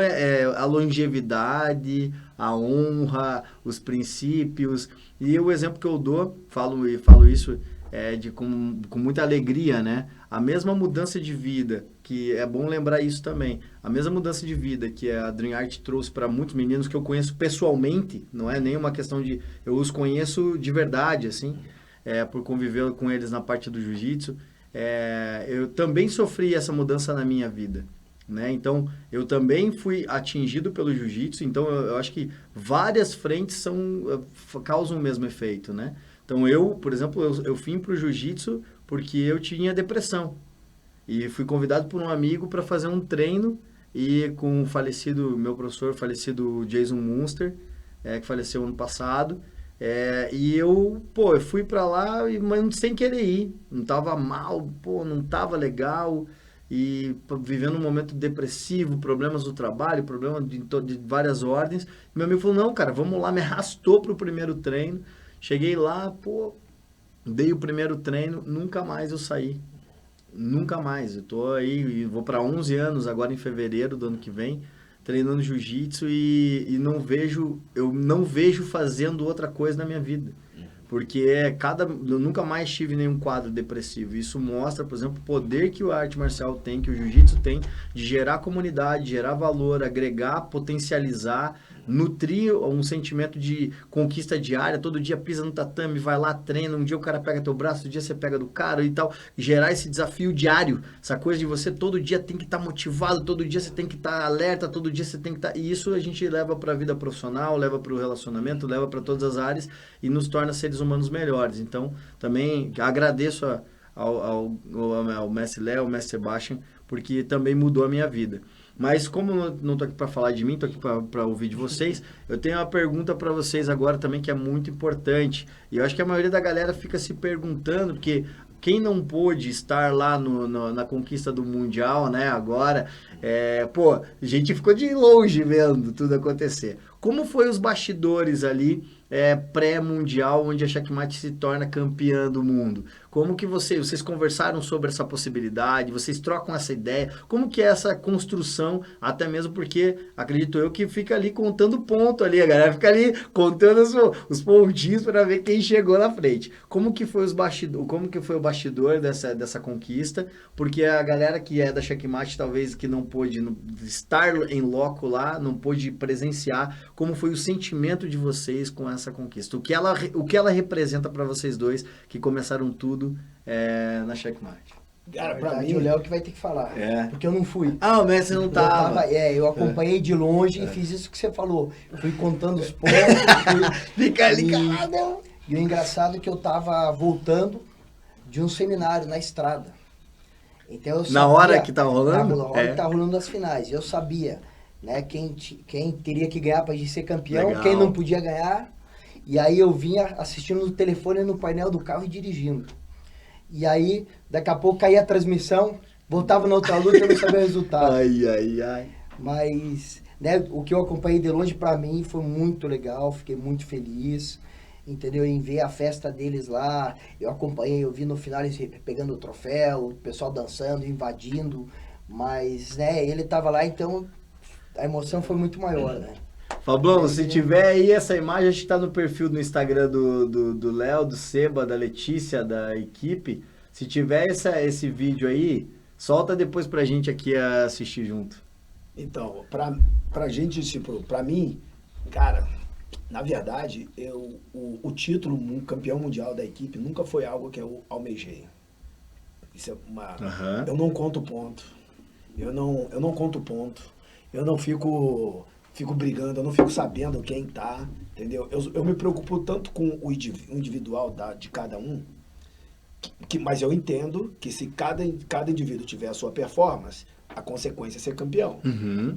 a longevidade, a honra, os princípios. E o exemplo que eu dou, falo isso com muita alegria, né? A mesma mudança de vida, que é bom lembrar isso também, a mesma mudança de vida que a Dream Art trouxe para muitos meninos que eu conheço pessoalmente, não é nenhuma questão de... Eu os conheço de verdade, assim, por conviver com eles na parte do jiu-jitsu. Eu também sofri essa mudança na minha vida, né? Então, eu também fui atingido pelo jiu-jitsu, então eu acho que várias frentes causam o mesmo efeito, né? Então, por exemplo, eu vim para o jiu-jitsu porque eu tinha depressão. E fui convidado por um amigo para fazer um treino e com o meu professor falecido Jason Munster, que faleceu ano passado. E eu fui para lá, mas sem querer ir. Não tava mal, não tava legal. E vivendo um momento depressivo, problemas do trabalho, problemas de várias ordens. Meu amigo falou, não, cara, vamos lá, me arrastou pro primeiro treino. Cheguei lá, dei o primeiro treino, nunca mais eu saí. Nunca mais. Eu tô aí, vou para 11 anos agora em fevereiro do ano que vem, treinando jiu-jitsu e eu não vejo fazendo outra coisa na minha vida. Porque eu nunca mais tive nenhum quadro depressivo. Isso mostra, por exemplo, o poder que a arte marcial tem, que o jiu-jitsu tem, de gerar comunidade, gerar valor, agregar, potencializar, nutrir um sentimento de conquista diária. Todo dia pisa no tatame, vai lá, treina. Um dia o cara pega teu braço, outro dia você pega do cara e tal. Gerar esse desafio diário. Essa coisa de você todo dia tem que estar motivado, todo dia você tem que estar alerta, todo dia você tem que estar... E isso a gente leva para a vida profissional, leva para o relacionamento, leva para todas as áreas e nos torna seres humanos melhores. Então, também agradeço ao mestre Léo, ao mestre Sebastian, porque também mudou a minha vida. Mas como eu não estou aqui para falar de mim, estou aqui para ouvir de vocês, eu tenho uma pergunta para vocês agora também que é muito importante. E eu acho que a maioria da galera fica se perguntando, porque quem não pôde estar lá na conquista do Mundial, né, agora, a gente ficou de longe vendo tudo acontecer. Como foi os bastidores ali, pré-mundial, onde a Checkmate se torna campeã do mundo? Como que vocês conversaram sobre essa possibilidade? Vocês trocam essa ideia? Como que é essa construção? Até mesmo porque, acredito eu, que fica ali contando ponto ali. A galera fica ali contando os pontinhos para ver quem chegou na frente. Como que foi o bastidor dessa conquista? Porque a galera que é da Checkmate, talvez que não pôde estar em loco lá, não pôde presenciar, como foi o sentimento de vocês com essa conquista? O que ela representa para vocês dois que começaram tudo na Checkmate? Cara, pra mim, o Léo que vai ter que falar. Porque eu não fui. Ah, o Messi não tava. Eu acompanhei de longe e fiz isso que você falou. Fui contando os pontos. Fica ligado! E o engraçado é que eu tava voltando de um seminário na estrada. Então eu sabia, na hora que tá rolando? Na hora que tá rolando as finais. Eu sabia, né, quem teria que ganhar pra gente ser campeão, Legal. quem não podia ganhar. E aí eu vinha assistindo no telefone, no painel do carro e dirigindo. E aí, daqui a pouco caía a transmissão, voltava na outra luta e eu não sabia o resultado. Ai. Mas, né, o que eu acompanhei de longe pra mim foi muito legal, fiquei muito feliz, entendeu? Em ver a festa deles lá, eu acompanhei, eu vi no final eles pegando o troféu, o pessoal dançando, invadindo, mas, né, ele tava lá, então a emoção foi muito maior, né? Fablão, se tiver aí essa imagem, acho que tá no perfil do Instagram do Léo, do Seba, da Letícia, da equipe. Se tiver esse vídeo aí, solta depois pra gente aqui assistir junto. Então, pra gente, tipo, pra mim, cara, na verdade, o título campeão mundial da equipe nunca foi algo que eu almejei. Isso é eu não conto ponto. Eu não conto ponto. Eu não fico brigando, eu não fico sabendo quem tá, entendeu? Eu me preocupo tanto com o individual de cada um, mas eu entendo que se cada indivíduo tiver a sua performance, a consequência é ser campeão. Uhum.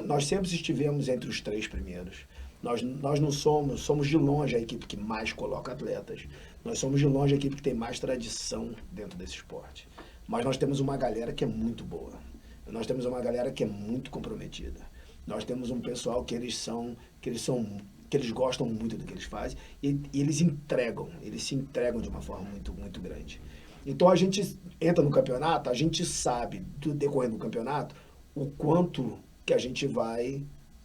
Nós sempre estivemos entre os 3 primeiros. Nós não somos de longe a equipe que mais coloca atletas. Nós somos de longe a equipe que tem mais tradição dentro desse esporte. Mas nós temos uma galera que é muito boa. Nós temos uma galera que é muito comprometida. Nós temos um pessoal que eles gostam muito do que eles fazem e eles se entregam de uma forma muito, muito grande. Então a gente entra no campeonato, a gente sabe, do decorrer do campeonato, o quanto que a gente vai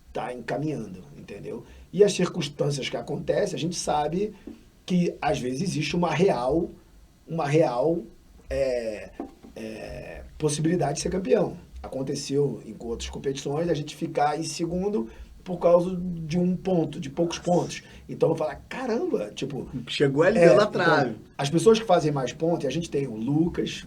estar encaminhando, entendeu? E as circunstâncias que acontecem, a gente sabe que às vezes existe uma real uma real possibilidade de ser campeão. Aconteceu em outras competições a gente ficar em segundo por causa de um ponto, de poucos pontos. Então eu falar, caramba, tipo... Chegou ali, deu na trave. Então, as pessoas que fazem mais pontos, a gente tem o Lucas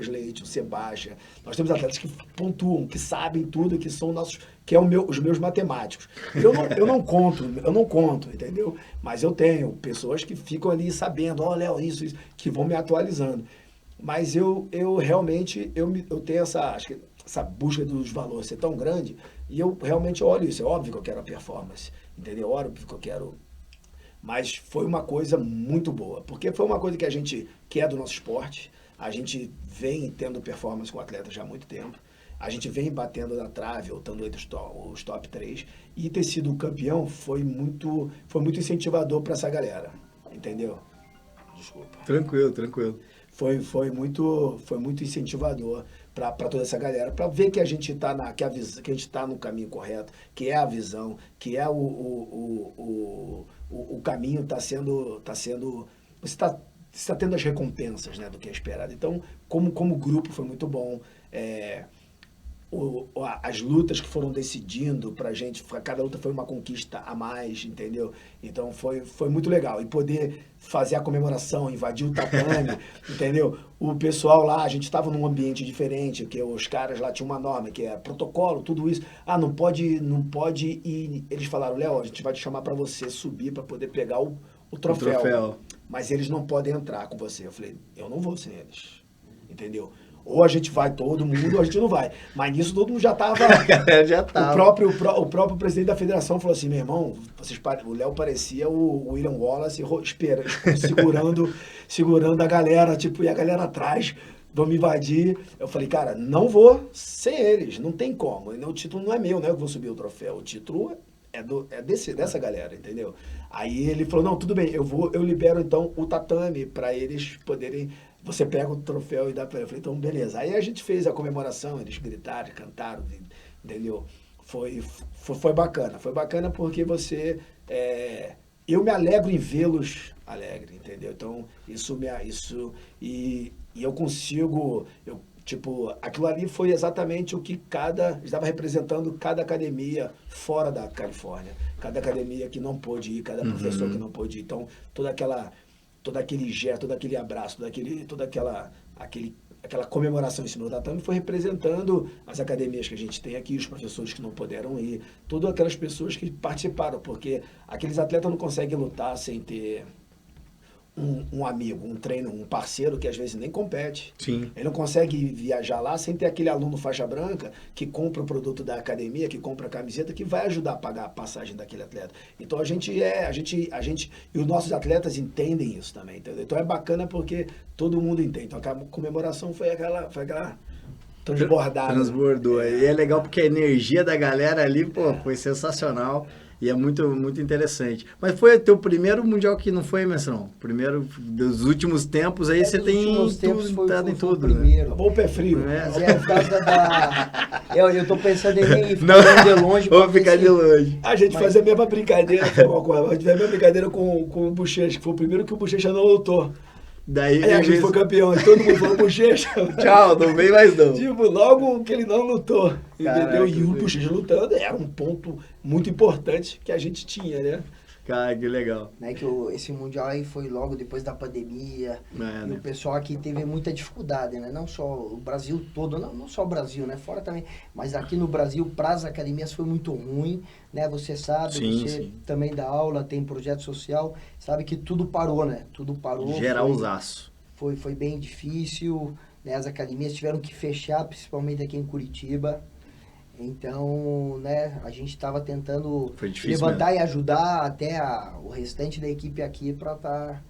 Leite, o Sebastião. Nós temos atletas que pontuam, que sabem tudo, que são nossos, que é os meus matemáticos. Eu não conto, entendeu? Mas eu tenho pessoas que ficam ali sabendo, ó, Léo, isso, que vão me atualizando. Mas eu realmente, eu tenho essa busca dos valores ser tão grande, e eu realmente olho isso. É óbvio que eu quero a performance, entendeu? É óbvio que eu quero... Mas foi uma coisa muito boa, porque foi uma coisa que a gente quer do nosso esporte, a gente vem tendo performance com atletas já há muito tempo, a gente vem batendo na trave, ou estando entre os top 3, e ter sido campeão foi muito incentivador para essa galera, entendeu? Desculpa. Tranquilo. Foi muito incentivador para toda essa galera, para ver que a gente está que a gente tá no caminho correto, que é a visão, que é o caminho está sendo você está tendo as recompensas, né, do que é esperado. Então, como grupo foi muito bom. As lutas que foram decidindo pra gente, cada luta foi uma conquista a mais, entendeu? Então foi muito legal. E poder fazer a comemoração, invadir o tatame, entendeu? O pessoal lá, a gente estava num ambiente diferente, porque os caras lá tinham uma norma, que é protocolo, tudo isso. Ah, não pode ir. Eles falaram, Léo, a gente vai te chamar pra você subir pra poder pegar o troféu. Mas eles não podem entrar com você. Eu falei, eu não vou sem eles, entendeu? Ou a gente vai todo mundo, ou a gente não vai. Mas nisso todo mundo já tava. Já tava. O próprio presidente da federação falou assim, meu irmão, o Léo parecia o William Wallace segurando a galera, tipo, e a galera atrás, vamos invadir. Eu falei, cara, não vou sem eles, não tem como. O título não é meu, não é eu que vou subir o troféu. O título é dessa galera, entendeu? Aí ele falou, não, tudo bem, eu libero então o tatame para eles poderem... Você pega o troféu e dá para ele. Eu falei, então, beleza. Aí a gente fez a comemoração, eles gritaram, cantaram, entendeu? Foi bacana. Foi bacana porque eu me alegro em vê-los alegres, entendeu? Então, e eu consigo... aquilo ali foi exatamente o que estava representando cada academia fora da Califórnia. Cada academia que não pôde ir, cada professor que não pôde ir. Então, todo aquele gesto, todo aquele abraço, toda aquela comemoração em cima do tatame foi representando as academias que a gente tem aqui, os professores que não puderam ir, todas aquelas pessoas que participaram, porque aqueles atletas não conseguem lutar sem ter um amigo, um treino, um parceiro que às vezes nem compete. Sim. Ele não consegue viajar lá sem ter aquele aluno faixa branca que compra o produto da academia, que compra a camiseta, que vai ajudar a pagar a passagem daquele atleta. Então a gente e os nossos atletas entendem isso também, entendeu? Então é bacana porque todo mundo entende. Então a comemoração foi aquela transbordada. Transbordou. E é legal porque a energia da galera ali, pô, foi sensacional. E é muito, muito interessante. Mas foi o teu primeiro mundial que não foi, Mestrão? Primeiro dos últimos tempos, aí você tem tudo em tudo, né? Acabou o pé frio. Mas é por causa eu tô pensando em ficar de longe. Vou ficar de longe. A gente fazia a mesma brincadeira, a gente fazia a mesma brincadeira com o Bochecha, que foi o primeiro que o Bochecha não lutou. Daí a gente foi campeão, e todo mundo falou Bochecha. Tchau, não vem mais não. Tipo, logo que ele não lutou, Caraca, entendeu? E o Bochecha lutando era um ponto muito importante que a gente tinha, né? Cara, que legal. Né, que esse Mundial aí foi logo depois da pandemia, e né? o pessoal aqui teve muita dificuldade, né? Não só o Brasil todo, não só o Brasil, né? Fora também, mas aqui no Brasil, para as academias foi muito ruim, né? Você sabe, você também dá aula, tem projeto social, sabe que tudo parou, né? Tudo parou. Geralzaço. Foi bem difícil, né? As academias tiveram que fechar, principalmente aqui em Curitiba. Então, né, a gente estava tentando levantar mesmo. E ajudar até o restante da equipe aqui para estar,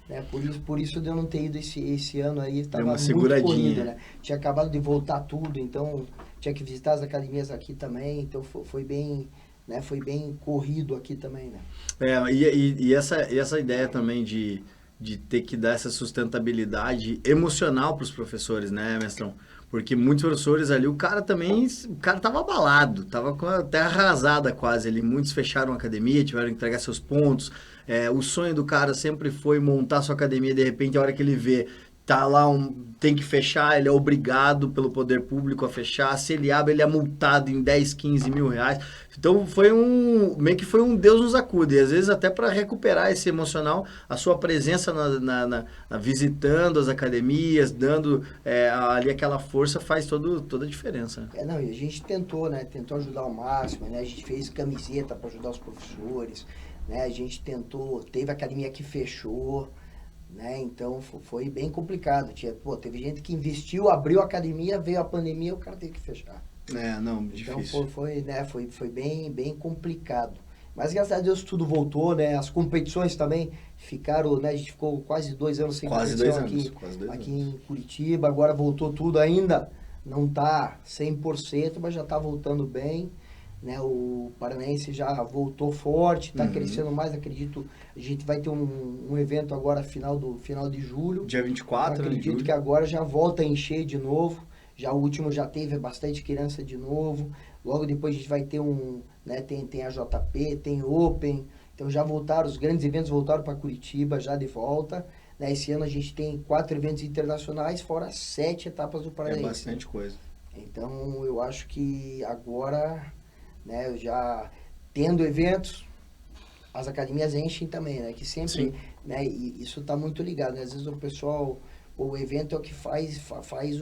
né, por isso de eu não ter ido esse ano aí, estava muito corrido, né? Tinha acabado de voltar tudo, então tinha que visitar as academias aqui também, então foi bem, né, foi bem corrido aqui também, né? E essa ideia também de ter que dar essa sustentabilidade emocional para os professores, né, Mestrão? Porque muitos professores ali, o cara tava abalado, tava com a terra arrasada quase ali. Muitos fecharam a academia, tiveram que entregar seus pontos. O sonho do cara sempre foi montar sua academia, de repente, a hora que ele vê, tá lá, tem que fechar, ele é obrigado pelo poder público a fechar. Se ele abre, ele é multado em 10, 15 mil reais. Então meio que foi um Deus nos acuda. E às vezes até para recuperar esse emocional, a sua presença visitando as academias, dando ali aquela força faz toda a diferença. Não, e a gente tentou, né? Tentou ajudar ao máximo, né? A gente fez camiseta para ajudar os professores, né? A gente tentou, teve academia que fechou, né? Então foi bem complicado. Teve gente que investiu, abriu a academia, veio a pandemia, o cara teve que fechar. Não, difícil. Então foi bem complicado. Mas graças a Deus tudo voltou, né? As competições também ficaram, né? A gente ficou quase 2 anos sem competição aqui em Curitiba. Agora voltou tudo ainda. Não tá 100%, mas já tá voltando bem. Né? O Paranaense já voltou forte, tá crescendo mais, acredito. A gente vai ter um evento agora final de julho. Dia 24, acredito que agora já volta a encher de novo. Já o último já teve bastante criança de novo. Logo depois a gente vai ter né, tem a JP, tem Open. Então já voltaram, os grandes eventos voltaram para Curitiba, já de volta. Né? Esse ano a gente tem 4 eventos internacionais, fora 7 etapas do Paranaense. É bastante coisa. Então eu acho que agora, né, já tendo eventos, as academias enchem também, né? Que sempre, né? E isso está muito ligado, né? Às vezes o pessoal... O evento é o que faz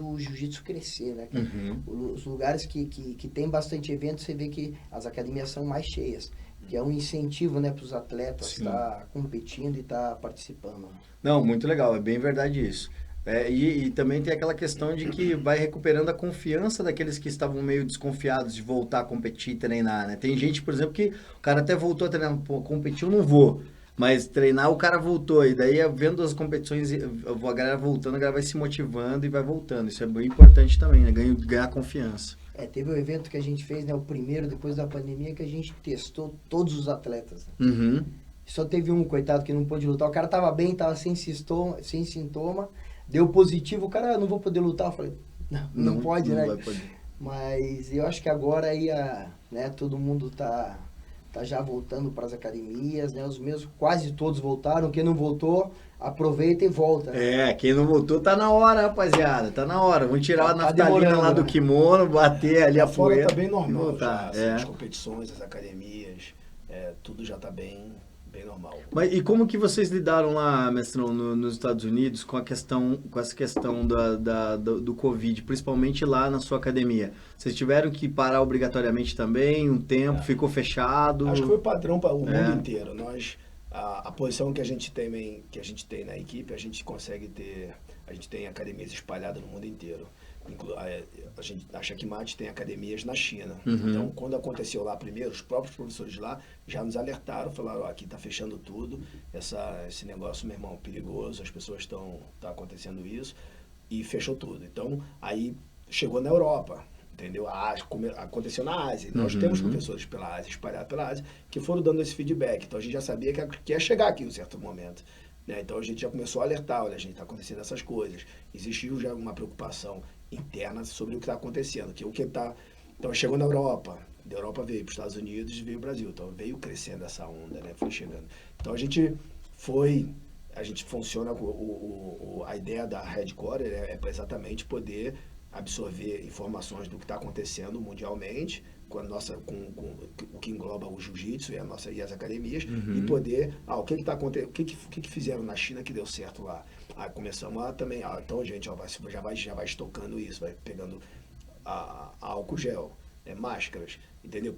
o jiu-jitsu crescer, né? Os lugares que tem bastante evento, você vê que as academias são mais cheias. Que é um incentivo, né, para os atletas estar competindo e estar participando. Não, muito legal, é bem verdade isso. E também tem aquela questão de que vai recuperando a confiança daqueles que estavam meio desconfiados de voltar a competir e treinar, né? Tem gente, por exemplo, que o cara até voltou a treinar, pô, competir eu não vou. Mas treinar, o cara voltou. E daí, vendo as competições, a galera voltando, a galera vai se motivando e vai voltando. Isso é bem importante também, né? Ganhar confiança. Teve um evento que a gente fez, né? O primeiro, depois da pandemia, que a gente testou todos os atletas. Né? Só teve um, coitado, que não pôde lutar. O cara tava bem, tava sem sintoma. Deu positivo. O cara, não vou poder lutar. Eu falei, não pode, né? Vai poder. Mas eu acho que agora aí, né? Todo mundo tá já voltando para as academias, né? Os meus quase todos voltaram. Quem não voltou, aproveita e volta. Né? Quem não voltou tá na hora, rapaziada. Tá na hora. Vamos tirar a naftalina lá do kimono, bater ali a poeira. Tá bem normal já, tá. As competições, as academias, tudo já tá bem normal. Mas e como que vocês lidaram lá, mestrão, nos Estados Unidos com essa questão do Covid, principalmente lá na sua academia? Vocês tiveram que parar obrigatoriamente também, um tempo, ficou fechado? Acho que foi padrão para o mundo inteiro. A posição que a gente tem na equipe, a gente tem academias espalhadas no mundo inteiro. A Checkmate tem academias na China. Então, quando aconteceu lá primeiro, os próprios professores de lá já nos alertaram, falaram, aqui está fechando tudo, esse negócio, meu irmão, perigoso, as pessoas tá acontecendo isso, e fechou tudo. Então, aí chegou na Europa, entendeu? Aconteceu na Ásia. Nós temos professores pela Ásia, espalhados pela Ásia, que foram dando esse feedback. Então, a gente já sabia que ia chegar aqui em um certo momento. Né? Então, a gente já começou a alertar, olha, gente, está acontecendo essas coisas. Existiu já uma preocupação interna sobre o que está acontecendo, então chegou na Europa, da Europa veio para os Estados Unidos e veio para o Brasil, então veio crescendo essa onda, né? Foi chegando. Então a gente funciona, a ideia da Headquarter é para exatamente poder absorver informações do que está acontecendo mundialmente, com o que engloba o jiu-jitsu e as academias, e poder, o que está acontecendo, o que fizeram na China que deu certo lá. Começamos a também, então gente, já vai estocando isso, vai pegando álcool gel, máscaras, entendeu?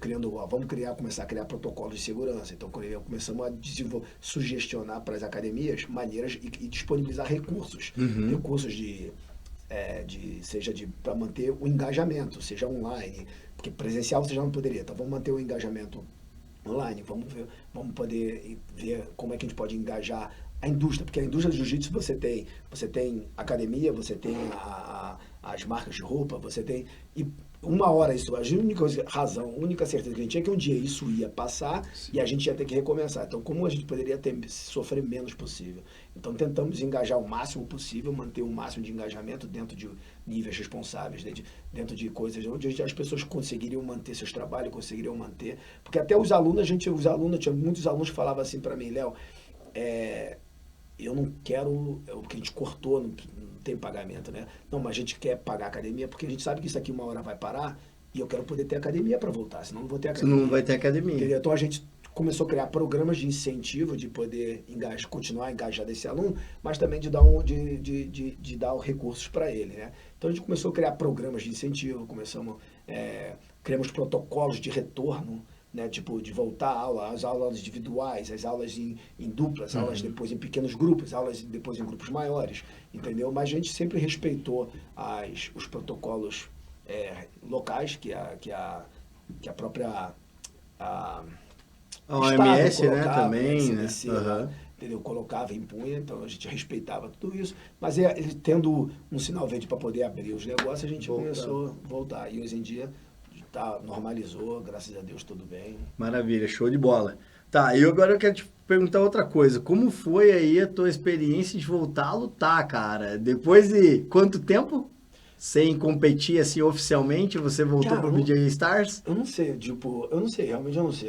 Vamos começar a criar protocolos de segurança. Então começamos a sugestionar para as academias maneiras e disponibilizar recursos, recursos para manter o engajamento, seja online, porque presencial você já não poderia, então vamos manter o engajamento online, vamos poder ver como é que a gente pode engajar a indústria, porque a indústria do jiu-jitsu você tem academia, você tem as marcas de roupa, você tem... E uma hora isso, a única certeza que a gente tinha é que um dia isso ia passar. Sim. E a gente ia ter que recomeçar. Então, como a gente poderia sofrer menos possível? Então, tentamos engajar o máximo possível, manter o máximo de engajamento dentro de níveis responsáveis, dentro de coisas onde as pessoas conseguiriam manter seus trabalhos, conseguiriam manter... Porque até tinha muitos alunos que falavam assim para mim, Léo, eu não quero, o que a gente cortou tem pagamento, né? Não, mas a gente quer pagar a academia porque a gente sabe que isso aqui uma hora vai parar e eu quero poder ter academia para voltar, senão não vou ter academia. Senão não vai ter academia. Entendeu? Então a gente começou a criar programas de incentivo de poder continuar engajado esse aluno, mas também de dar, de dar recursos para ele, né? Então a gente começou a criar programas de incentivo, criamos protocolos de retorno, né? Tipo, de voltar à aula, as aulas individuais, as aulas em duplas, aulas depois em pequenos grupos, aulas depois em grupos maiores, entendeu? Mas a gente sempre respeitou os protocolos locais que a própria... A OMS, né, também, né? Entendeu? Colocava, impunha, então a gente respeitava tudo isso, mas ele tendo um sinal verde para poder abrir os negócios, a gente começou a voltar. E hoje em dia normalizou, graças a Deus, tudo bem. Maravilha, show de bola. Tá, e agora eu quero te perguntar outra coisa. Como foi aí a tua experiência de voltar a lutar, cara? Depois de quanto tempo? Sem competir assim oficialmente, você voltou pro BJJ Stars? Eu não sei, realmente eu não sei.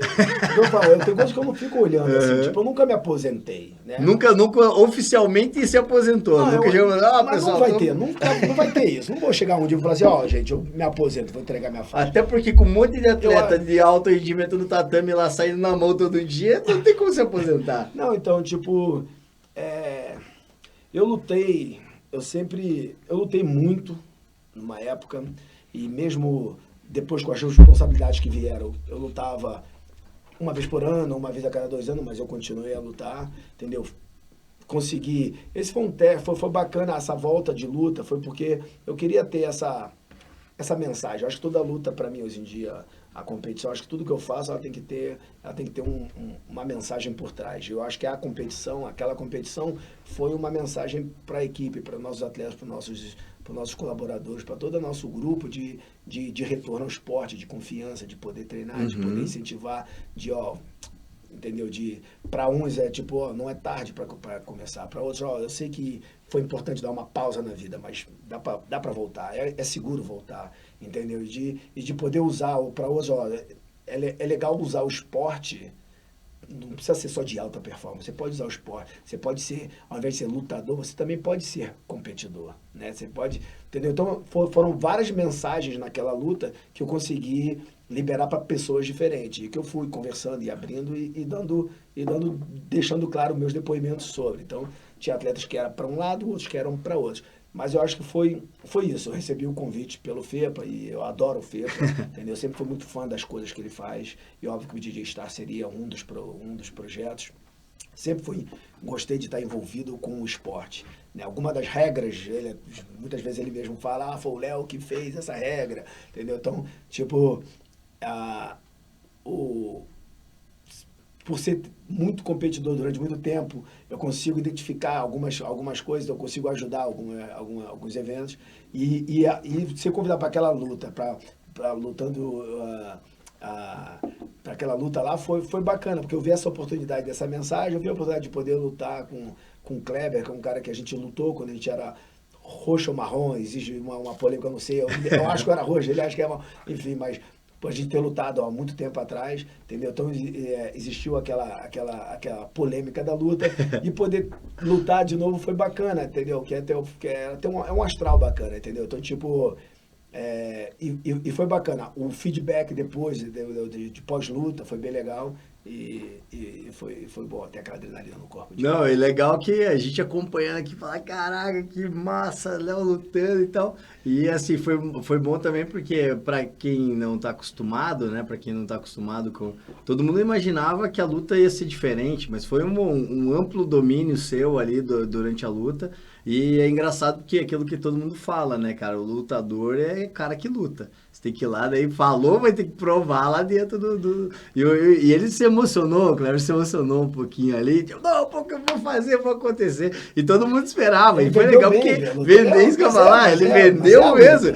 Tem coisas que eu não fico olhando, assim, tipo, eu nunca me aposentei, né? Nunca oficialmente se aposentou. Mas pessoal, não vai ter isso. Não vou chegar um dia e falar assim, gente, eu me aposento, vou entregar minha faixa. Até porque com um monte de atleta de alto rendimento no tatame lá saindo na mão todo dia, não tem como se aposentar. Não, então, tipo, eu lutei muito numa época, e mesmo depois com as responsabilidades que vieram, eu lutava uma vez por ano, uma vez a cada 2 anos, mas eu continuei a lutar, entendeu? Consegui, esse foi foi bacana, essa volta de luta, foi porque eu queria ter essa mensagem. Eu acho que toda luta para mim hoje em dia, a competição, acho que tudo que eu faço, ela tem que ter uma mensagem por trás. Eu acho que aquela competição foi uma mensagem para a equipe, para os nossos atletas, para os nossos colaboradores, para todo o nosso grupo de retorno ao esporte, de confiança, de poder treinar, de poder incentivar, entendeu? Para uns não é tarde para começar, para outros, eu sei que foi importante dar uma pausa na vida, mas dá para voltar, é seguro voltar, entendeu? E de poder usar, para outros, é legal usar o esporte. Não precisa ser só de alta performance, você pode usar o esporte, você pode ser, ao invés de ser lutador, você também pode ser competidor, né? Você pode, entendeu? Então foram várias mensagens naquela luta que eu consegui liberar para pessoas diferentes, e que eu fui conversando e abrindo deixando claro meus depoimentos sobre. Então tinha atletas que eram para um lado, outros que eram para outros. Mas eu acho que foi isso. Eu recebi o convite pelo FEPA e eu adoro o FEPA, entendeu? Eu sempre fui muito fã das coisas que ele faz. E óbvio que o DJ Star seria um dos projetos. Sempre gostei de estar envolvido com o esporte, né? Alguma das regras, muitas vezes ele mesmo fala, foi o Léo que fez essa regra, entendeu? Então, tipo, por ser muito competidor durante muito tempo, eu consigo identificar algumas coisas, eu consigo ajudar alguns eventos e ser convidado para aquela luta, para aquela luta lá foi bacana, porque eu vi essa oportunidade dessa mensagem, eu vi a oportunidade de poder lutar com o Kleber, que é um cara que a gente lutou quando a gente era roxo ou marrom, existe uma polêmica, eu não sei, eu acho que eu era roxo, ele acha que enfim, mas por a gente ter lutado há muito tempo atrás, entendeu? Então existiu aquela polêmica da luta e poder lutar de novo foi bacana, entendeu? É um astral bacana, entendeu? Então, tipo, e foi bacana. O feedback depois de pós-luta foi bem legal e foi bom, até aquela adrenalina no corpo. Não, é legal que a gente acompanhando aqui, fala, caraca, que massa, Léo lutando e tal. E assim, foi bom também porque para quem não tá acostumado, né, para quem não tá acostumado com... Todo mundo imaginava que a luta ia ser diferente, mas foi um amplo domínio seu ali durante a luta. E é engraçado porque é aquilo que todo mundo fala, né, cara? O lutador é cara que luta. Você tem que ir lá, daí falou, vai ter que provar lá dentro do... E ele se emocionou, o Cleber se emocionou um pouquinho ali. Tipo, não, porque eu vou fazer, vai acontecer. E todo mundo esperava. E foi legal porque vendeu isso que eu falar, ele vendeu mesmo.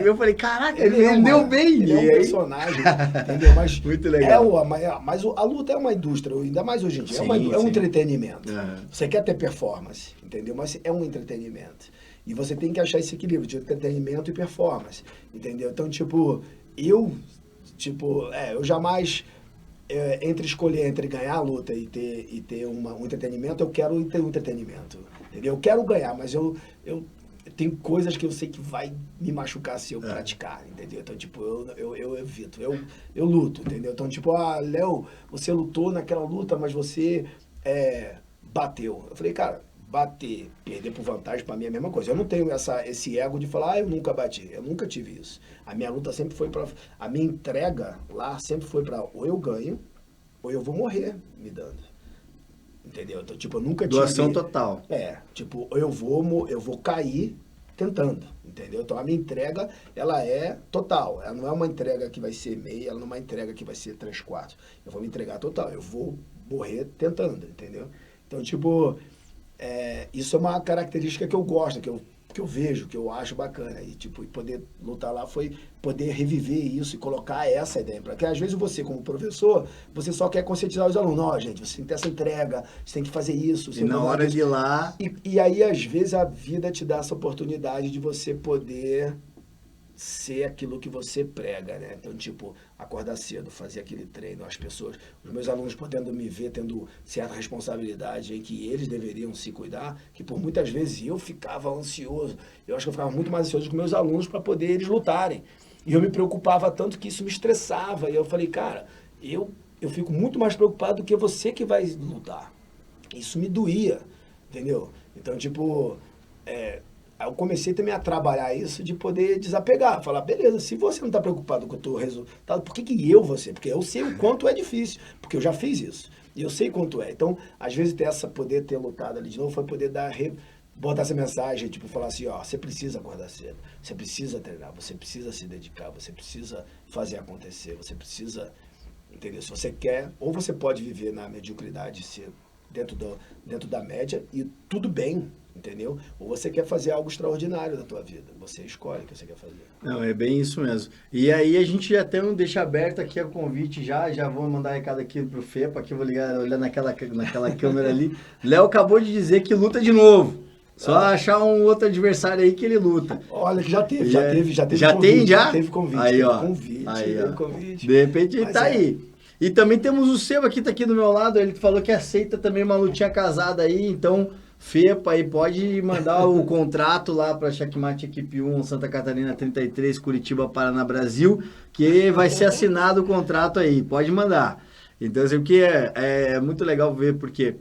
Eu falei, caraca, ele vendeu bem. Ele é um personagem, entendeu? Mas muito legal. Mas a luta é uma indústria, ainda mais hoje em dia. Sim, é um entretenimento. Uhum. Você quer ter performance, entendeu? Mas é um entretenimento. E você tem que achar esse equilíbrio de entretenimento e performance, entendeu? Então, eu jamais, entre ganhar a luta e ter um entretenimento, eu quero ter um entretenimento, entendeu? Eu quero ganhar, mas eu tem coisas que eu sei que vai me machucar se eu praticar, entendeu? Então, tipo, eu evito, eu luto, entendeu? Então, tipo, Léo, você lutou naquela luta, mas você bateu. Eu falei, cara, bater, perder por vantagem, pra mim é a mesma coisa. Eu não tenho esse ego de falar, eu nunca bati. Eu nunca tive isso. A minha luta sempre foi a minha entrega lá sempre foi pra ou eu ganho, ou eu vou morrer me dando. Entendeu? Então, tipo, eu nunca tive... Doação total. Tipo, eu vou cair tentando, entendeu? Então, a minha entrega, ela é total. Ela não é uma entrega que vai ser meia, ela não é uma entrega que vai ser 3/4. Eu vou me entregar total. Eu vou morrer tentando, entendeu? Então, tipo, isso é uma característica que eu gosto, que eu vejo, que eu acho bacana. E, tipo, poder lutar lá foi poder reviver isso e colocar essa ideia. Porque às vezes você, como professor, você só quer conscientizar os alunos. Não, gente, você tem que ter essa entrega, você tem que fazer isso. E na hora de ir lá... E aí, às vezes, a vida te dá essa oportunidade de você poder ser aquilo que você prega, né? Então, tipo, acordar cedo, fazer aquele treino, as pessoas, os meus alunos podendo me ver tendo certa responsabilidade em que eles deveriam se cuidar, que por muitas vezes eu ficava ansioso, eu acho que eu ficava muito mais ansioso com meus alunos para poder eles lutarem. E eu me preocupava tanto que isso me estressava. E eu falei, cara, eu fico muito mais preocupado do que você que vai lutar. Isso me doía, entendeu? Então, tipo, eu comecei também a trabalhar isso de poder desapegar. Falar, beleza, se você não está preocupado com o teu resultado, por que eu vou ser? Porque eu sei o quanto é difícil, porque eu já fiz isso. E eu sei quanto é. Então, às vezes, poder ter lutado ali de novo foi poder botar essa mensagem, tipo, falar assim, ó, você precisa acordar cedo, você precisa treinar, você precisa se dedicar, você precisa fazer acontecer, você precisa, entendeu? Se você quer, ou você pode viver na mediocridade, ser dentro da média e tudo bem, entendeu? Ou você quer fazer algo extraordinário da tua vida. Você escolhe o que você quer fazer. Não, é bem isso mesmo. E aí a gente já tem deixa aberto aqui o convite já vou mandar recado aqui pro Fepa, aqui eu vou olhar naquela câmera ali. Léo acabou de dizer que luta de novo. Só achar um outro adversário aí que ele luta. Olha que já teve já convite. Tem já? Já teve convite. Aí, ó. Teve convite. De repente ele tá aí. E também temos o Seba que tá aqui do meu lado, ele falou que aceita também uma lutinha casada aí, então Fepa aí pode mandar o contrato lá para Checkmate Equipe 1, Santa Catarina 33, Curitiba, Paraná, Brasil, que vai ser assinado o contrato aí, pode mandar. Então, assim, o que é muito legal ver, porque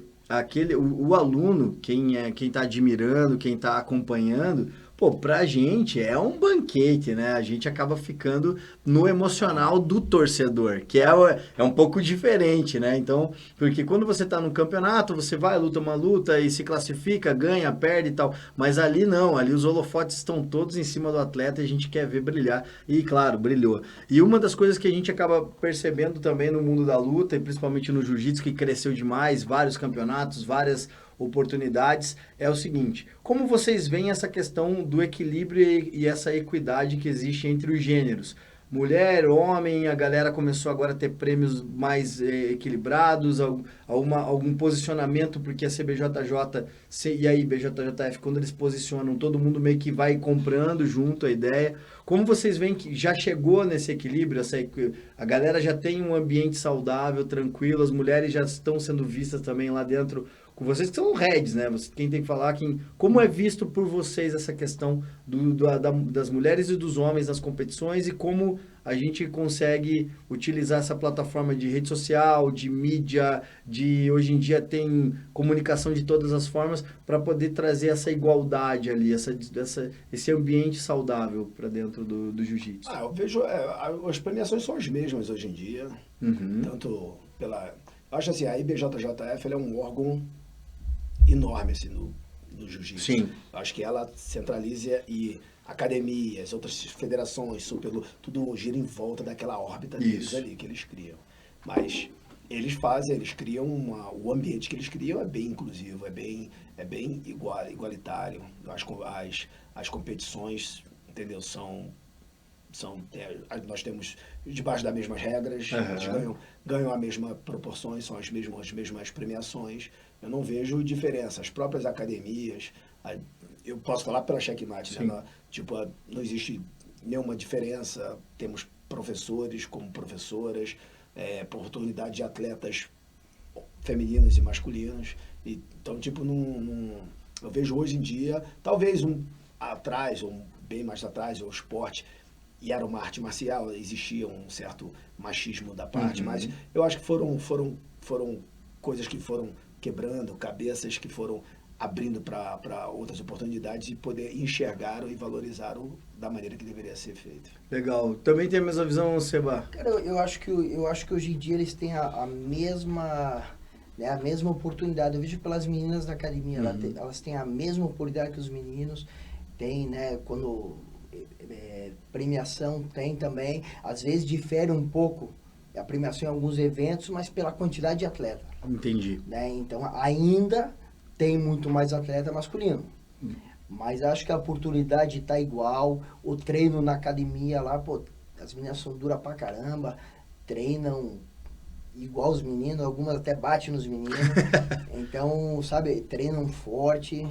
o aluno, quem tá admirando, quem tá acompanhando, pô, pra gente é um banquete, né? A gente acaba ficando no emocional do torcedor, que é um pouco diferente, né? Então, porque quando você tá no campeonato, você vai, luta uma luta e se classifica, ganha, perde e tal. Mas ali não, ali os holofotes estão todos em cima do atleta e a gente quer ver brilhar. E, claro, brilhou. E uma das coisas que a gente acaba percebendo também no mundo da luta, e principalmente no jiu-jitsu, que cresceu demais, vários campeonatos, várias oportunidades, é o seguinte: como vocês veem essa questão do equilíbrio e essa equidade que existe entre os gêneros? Mulher, homem, a galera começou agora a ter prêmios mais equilibrados, algum posicionamento, porque a CBJJ e a IBJJF, quando eles posicionam, todo mundo meio que vai comprando junto a ideia. Como vocês veem que já chegou nesse equilíbrio, a galera já tem um ambiente saudável, tranquilo, as mulheres já estão sendo vistas também lá dentro, com vocês que são heads, né? Quem tem que falar, como é visto por vocês essa questão das mulheres e dos homens nas competições e como a gente consegue utilizar essa plataforma de rede social, de mídia, hoje em dia tem comunicação de todas as formas para poder trazer essa igualdade ali, esse ambiente saudável para dentro do jiu-jitsu. Eu vejo, as premiações são as mesmas hoje em dia, tanto pela... Eu acho assim, a IBJJF ela é um órgão enorme assim, no jiu-jitsu. Sim. Eu acho que ela centraliza e academias, outras federações, tudo gira em volta daquela órbita deles ali que eles criam. Mas eles criam o ambiente que eles criam é bem inclusivo, é bem igualitário. Eu acho que as competições, entendeu, nós temos debaixo das mesmas regras, eles ganham a mesma proporções, são as mesmas premiações. Eu não vejo diferença. As próprias academias, eu posso falar pela Checkmate, né? Não existe nenhuma diferença. Temos professores como professoras, oportunidade de atletas femininos e masculinos. Então, eu vejo hoje em dia, talvez atrás, ou bem mais atrás, o esporte, e era uma arte marcial, existia um certo machismo da parte, mas eu acho que foram coisas que foram quebrando, cabeças que foram abrindo para outras oportunidades e poder enxergaram e valorizaram da maneira que deveria ser feito. Legal. Também tem a mesma visão, Seba? Cara, eu acho que hoje em dia eles têm a mesma, né, a mesma oportunidade. Eu vejo pelas meninas da academia, elas têm a mesma oportunidade que os meninos. Tem, né, quando premiação tem também, às vezes difere um pouco a premiação em alguns eventos, mas pela quantidade de atleta. Entendi. Né? Então ainda tem muito mais atleta masculino. Mas acho que a oportunidade tá igual, o treino na academia lá, pô, as meninas são duras pra caramba, treinam igual os meninos, algumas até batem nos meninos. Então, sabe, treinam forte.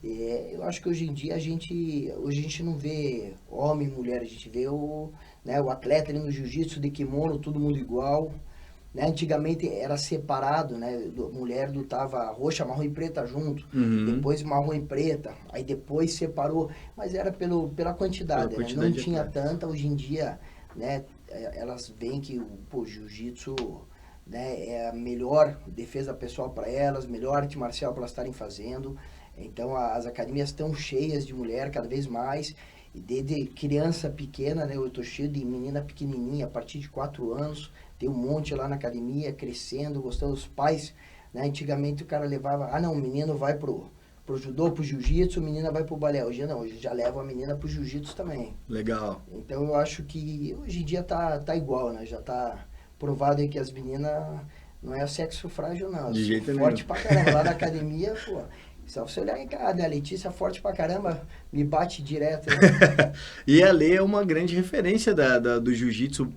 Eu acho que hoje em dia hoje a gente não vê homem e mulher, a gente vê o atleta ali no jiu-jitsu de kimono, todo mundo igual. Né? Antigamente era separado, né? Mulher lutava roxa, marrom e preta junto, depois marrom e preta, aí depois separou, mas era pela quantidade, né? Não tinha tanta. Hoje em dia, né? Elas veem que o jiu-jitsu, né? É a melhor defesa pessoal para elas, melhor arte marcial para elas estarem fazendo. Então as academias estão cheias de mulher cada vez mais, e desde criança pequena, né? Eu estou cheio de menina pequenininha, a partir de 4 anos, tem um monte lá na academia, crescendo, gostando dos pais, né? Antigamente o cara levava, o menino vai pro judô, pro jiu-jitsu, a menina vai pro balé. Hoje não, hoje já leva a menina pro jiu-jitsu também. Legal. Então eu acho que hoje em dia tá igual, né? Já tá provado aí que as meninas não é sexo frágil não, de jeito nenhum. Forte pra caramba, lá na academia, pô. Só você olhar em casa, a Letícia forte pra caramba, me bate direto. Né? E a Lê é uma grande referência do jiu-jitsu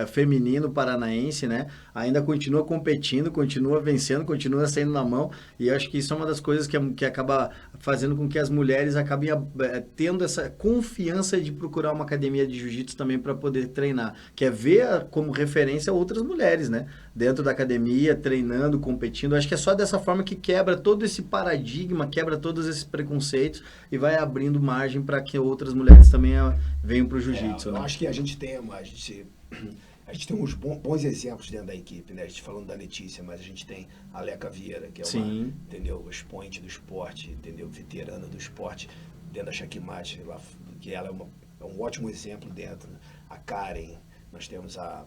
feminino paranaense, né? Ainda continua competindo, continua vencendo, continua saindo na mão. E eu acho que isso é uma das coisas que acaba fazendo com que as mulheres acabem tendo essa confiança de procurar uma academia de jiu-jitsu também para poder treinar. Que é ver como referência outras mulheres, né? Dentro da academia, treinando, competindo. Eu acho que é só dessa forma que quebra todo esse paradigma, quebra todos esses preconceitos e vai abrindo margem para que outras mulheres também venham para o jiu-jitsu. Eu acho que a gente tem uns bons exemplos dentro da equipe, né? A gente falando da Letícia, mas a gente tem a Leca Vieira, que é uma, entendeu, expoente do esporte, entendeu, veterana do esporte dentro da Checkmate, que ela é um ótimo exemplo dentro. Né? A Karen, nós temos a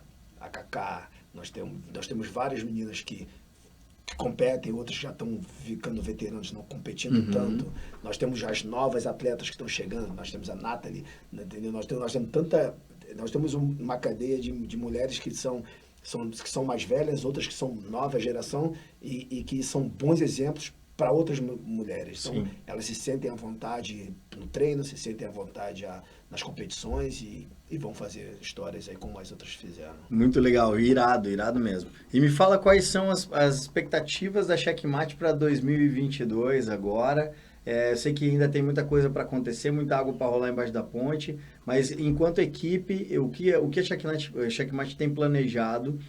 Cacá, nós temos várias meninas que competem, outras já estão ficando veteranos, não competindo tanto. Nós temos as novas atletas que estão chegando, nós temos a Nathalie, entendeu? Nós temos uma cadeia de mulheres que são mais velhas, outras que são nova geração e que são bons exemplos para outras mulheres. Então, elas se sentem à vontade no treino, se sentem à vontade nas competições e vão fazer histórias aí como as outras fizeram. Muito legal, irado mesmo. E me fala quais são as expectativas da Checkmate para 2022 agora. Eu sei que ainda tem muita coisa para acontecer, muita água para rolar embaixo da ponte, mas enquanto equipe, o que a Checkmate tem planejado,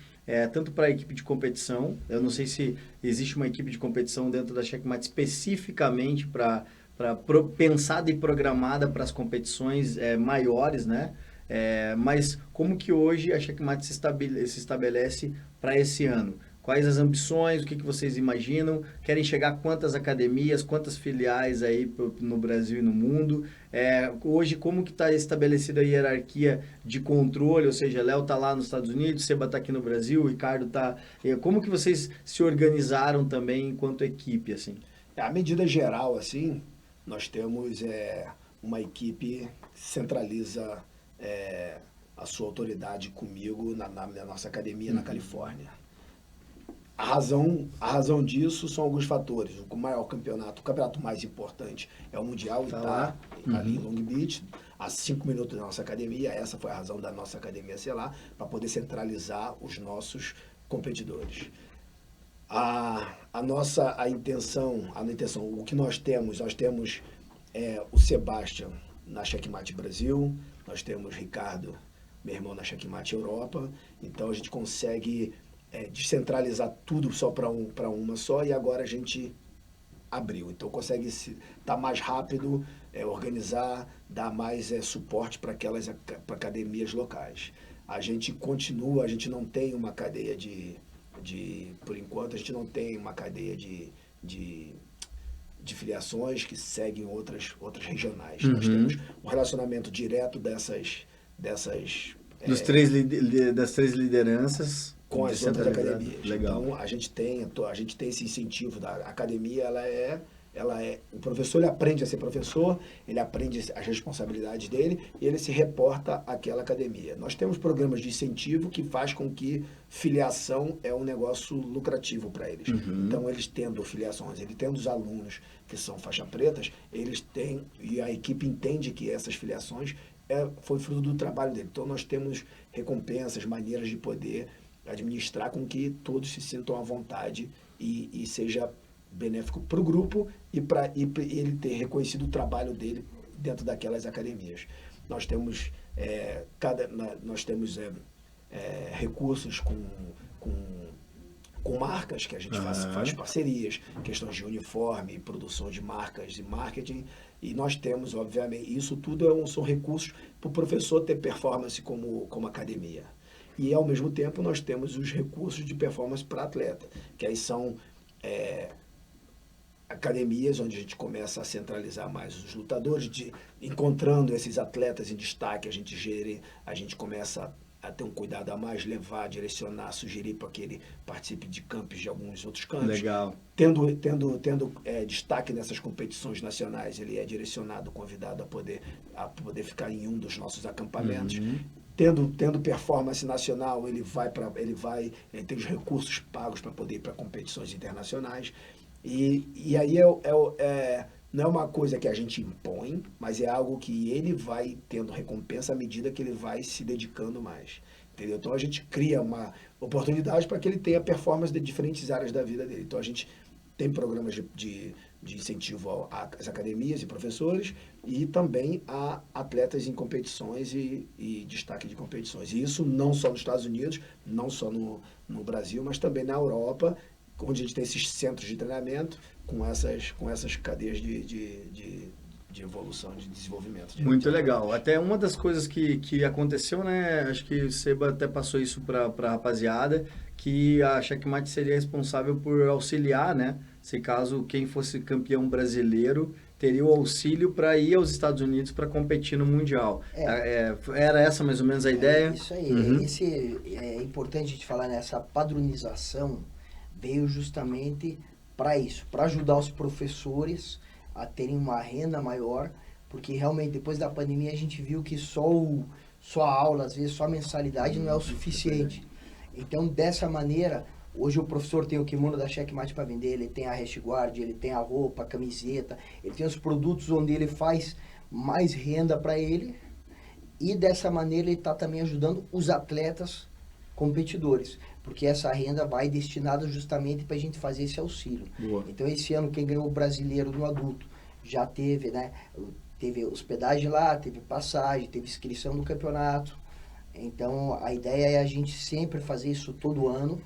tanto para a equipe de competição, eu não sei se existe uma equipe de competição dentro da Checkmate especificamente para pensada e programada para as competições maiores, né? Mas como que hoje a Checkmate se estabelece para esse ano? Quais as ambições, o que vocês imaginam? Querem chegar a quantas academias, quantas filiais aí no Brasil e no mundo? Hoje, como que está estabelecida a hierarquia de controle? Ou seja, Léo está lá nos Estados Unidos, Seba está aqui no Brasil, o Ricardo está... Como que vocês se organizaram também enquanto equipe, assim? À medida geral, assim, nós temos uma equipe que centraliza a sua autoridade comigo na nossa academia na Califórnia. A razão disso são alguns fatores. O maior campeonato, o campeonato mais importante é o Mundial, está ali em Long Beach, a 5 minutos da nossa academia. Essa foi a razão da nossa academia ser lá, para poder centralizar os nossos competidores. A intenção, o que nós temos o Sebastian na Checkmate Brasil, nós temos Ricardo, meu irmão, na Checkmate Europa. Então a gente consegue descentralizar tudo só para uma só, e agora a gente abriu. Então consegue estar mais rápido, organizar, dar mais suporte para pra academias locais. A gente continua, a gente não tem uma cadeia por enquanto, a gente não tem uma cadeia de filiações que seguem outras regionais. Nós temos um relacionamento direto dessas das três lideranças com as outras academias. Legal. Então a gente tem esse incentivo da academia, o professor, ele aprende a ser professor, ele aprende as responsabilidades dele e ele se reporta àquela academia. Nós temos programas de incentivo que faz com que filiação é um negócio lucrativo para eles. Então eles tendo filiações, ele tendo os alunos que são faixa pretas, eles têm, e a equipe entende que essas filiações foi fruto do trabalho dele. Então nós temos recompensas, maneiras de poder administrar com que todos se sintam à vontade e seja benéfico para o grupo e para ele ter reconhecido o trabalho dele dentro daquelas academias. Nós temos, recursos com marcas, que a gente faz parcerias, questões de uniforme, produção de marcas e marketing, e nós temos, obviamente, isso tudo são recursos para o professor ter performance como academia. E, ao mesmo tempo, nós temos os recursos de performance para atleta, que aí são academias onde a gente começa a centralizar mais os lutadores, encontrando esses atletas em destaque, a gente começa a ter um cuidado a mais, levar, direcionar, sugerir para que ele participe de campos de alguns outros campos. Legal. Tendo destaque nessas competições nacionais, ele é direcionado, convidado a poder ficar em um dos nossos acampamentos. Tendo performance nacional, ele tem os recursos pagos para poder ir para competições internacionais. E aí não é uma coisa que a gente impõe, mas é algo que ele vai tendo recompensa à medida que ele vai se dedicando mais. Entendeu? Então a gente cria uma oportunidade para que ele tenha performance de diferentes áreas da vida dele. Então a gente tem programas de incentivo às academias e professores e também a atletas em competições e destaque de competições. E isso não só nos Estados Unidos, não só no Brasil, mas também na Europa, onde a gente tem esses centros de treinamento com essas cadeias de evolução, de desenvolvimento. Muito legal. Até uma das coisas que aconteceu, né? Acho que o Seba até passou isso para a rapaziada, que a Checkmate seria responsável por auxiliar, né? Se caso quem fosse campeão brasileiro teria o auxílio para ir aos Estados Unidos para competir no Mundial. Era essa mais ou menos a ideia? Isso aí. É importante a gente falar nessa padronização, veio justamente para isso, para ajudar os professores a terem uma renda maior, porque realmente depois da pandemia a gente viu que só a aula, às vezes só a mensalidade não é o suficiente. Então, dessa maneira, hoje o professor tem o kimono da Checkmate para vender, ele tem a Hashguard, ele tem a roupa, a camiseta, ele tem os produtos onde ele faz mais renda para ele, e dessa maneira ele está também ajudando os atletas competidores, porque essa renda vai destinada justamente para a gente fazer esse auxílio. Boa. Então, esse ano, quem ganhou o brasileiro no adulto já teve, né? Teve hospedagem lá, teve passagem, teve inscrição no campeonato. Então, a ideia é a gente sempre fazer isso todo ano,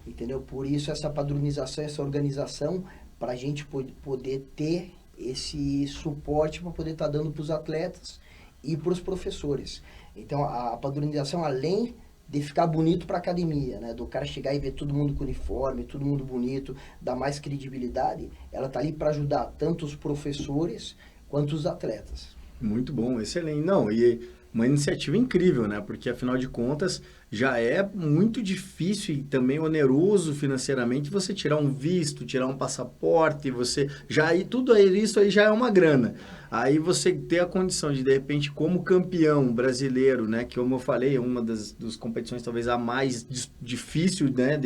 entendeu? Por isso, essa padronização, essa organização, para a gente poder ter esse suporte para poder estar dando para os atletas e para os professores. Então, a padronização, além de ficar bonito para a academia, né? Do cara chegar e ver todo mundo com uniforme, todo mundo bonito, dar mais credibilidade, ela tá ali para ajudar tanto os professores quanto os atletas. Muito bom, excelente. Não, e uma iniciativa incrível, né? Porque, afinal de contas, já é muito difícil e também oneroso financeiramente você tirar um visto, tirar um passaporte, isso aí já é uma grana. Aí você ter a condição de repente, como campeão brasileiro, né? Que, como eu falei, é uma das competições talvez a mais difícil, né?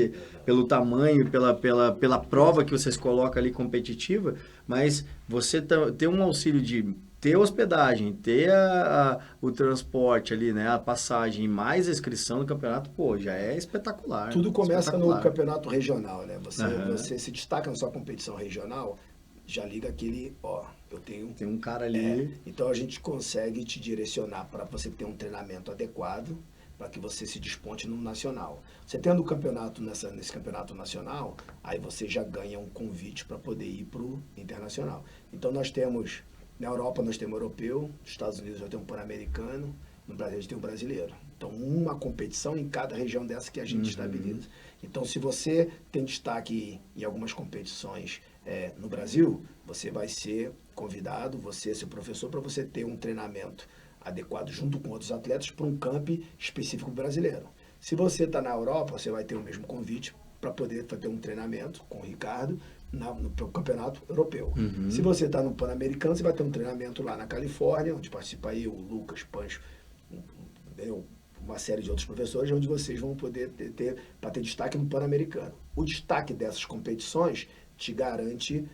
Pelo tamanho, pela prova que vocês colocam ali competitiva, mas você ter um auxílio de ter hospedagem, ter o transporte ali, né, a passagem, mais a inscrição no campeonato, pô, já é espetacular. Tudo começa no campeonato regional, né? Você se destaca na sua competição regional, já liga aquele, tem um cara ali. Então a gente consegue te direcionar para você ter um treinamento adequado, para que você se desponte no nacional. Você tendo o campeonato nesse campeonato nacional, aí você já ganha um convite para poder ir para o internacional. Então nós temos, na Europa nós temos europeu, nos Estados Unidos nós temos pan-americano, no Brasil a gente tem o brasileiro. Então uma competição em cada região dessa que a gente estabiliza. Então se você tem destaque em algumas competições no Brasil, você vai ser convidado, você, seu professor, para você ter um treinamento adequado junto com outros atletas para um camp específico brasileiro. Se você está na Europa, você vai ter o mesmo convite para poder ter um treinamento com o Ricardo no campeonato europeu. Se você está no Pan-Americano, você vai ter um treinamento lá na Califórnia, onde participa aí o Lucas, Pancho, uma série de outros professores, onde vocês vão poder para ter destaque no Pan-Americano. O destaque dessas competições te garante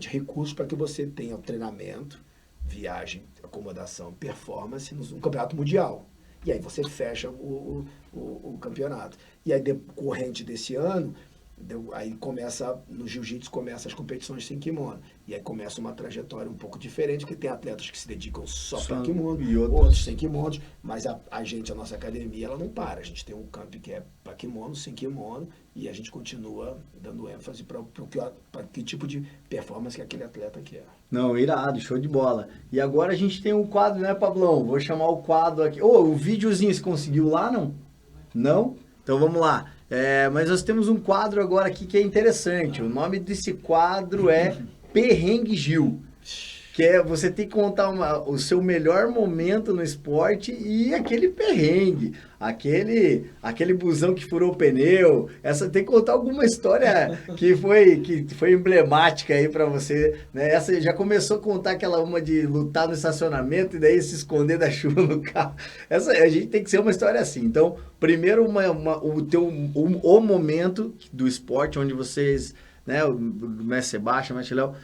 recursos para que você tenha treinamento, viagem, acomodação, performance no campeonato mundial. E aí você fecha o campeonato. E aí, decorrente desse ano, aí começa, no jiu-jitsu, começa as competições sem kimono. E aí começa uma trajetória um pouco diferente, porque tem atletas que se dedicam só para kimono, e outros sem kimonos, mas a nossa academia, ela não para. A gente tem um camp que é para kimono, sem kimono, e a gente continua dando ênfase para que tipo de performance que aquele atleta quer. Não, irado, show de bola. E agora a gente tem um quadro, né, Pablão? Vou chamar o quadro aqui. O videozinho você conseguiu lá, não? Não? Então vamos lá. Mas nós temos um quadro agora aqui que é interessante. O nome desse quadro é Perrengue Gil. Que é você tem que contar o seu melhor momento no esporte e aquele perrengue, aquele busão que furou o pneu. Tem que contar alguma história que foi emblemática aí pra você, né? Essa já começou a contar aquela uma de lutar no estacionamento e daí se esconder da chuva no carro. A gente tem que ser uma história assim. Então, primeiro o momento do esporte onde vocês, né, o mestre Sebastião, o mestre Léo,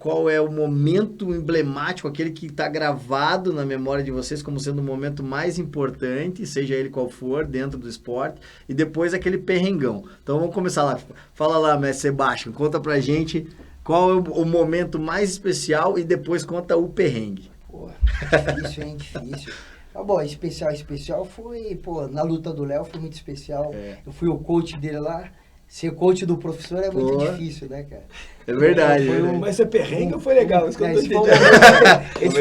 qual é o momento emblemático, aquele que está gravado na memória de vocês como sendo o momento mais importante, seja ele qual for, dentro do esporte, e depois aquele perrengão. Então vamos começar lá. Fala lá, mestre Sebastião, conta pra gente qual é o momento mais especial e depois conta o perrengue. Pô, difícil, hein? Difícil. Mas, bom, especial foi, na luta do Léo foi muito especial. Eu fui o coach dele lá. Ser coach do professor é muito difícil, né, cara? É verdade. Mas ser perrengue foi legal, isso que eu tô entendendo. Esse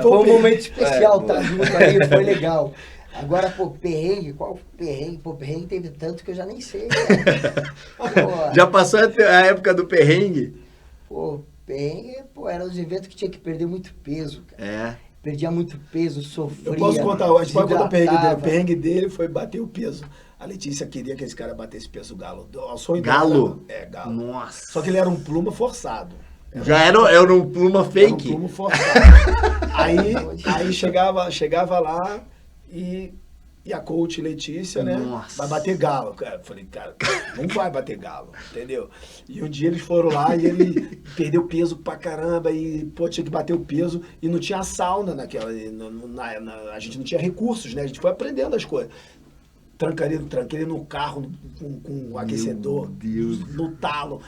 foi um momento especial, tá junto aí, foi legal. Agora, perrengue, qual perrengue? Perrengue teve tanto que eu já nem sei, cara. Já passou a época do perrengue? Perrengue, eram os eventos que tinha que perder muito peso, cara. Perdia muito peso, sofria. Eu posso contar, a gente pode contar o perrengue dele. O perrengue dele foi bater o peso. A Letícia queria que esse cara batesse peso galo. O sonho galo? Galo. Nossa. Só que ele era um pluma forçado. Era um pluma fake? Era um pluma forçado. aí chegava lá e a coach Letícia, né? Nossa. Vai bater galo. Cara, eu falei, cara, não vai bater galo, entendeu? E um dia eles foram lá e ele perdeu peso pra caramba e, tinha que bater o peso e não tinha sauna naquela... a gente não tinha recursos, né? A gente foi aprendendo as coisas. Tranquei ele no carro com o aquecedor, no talo.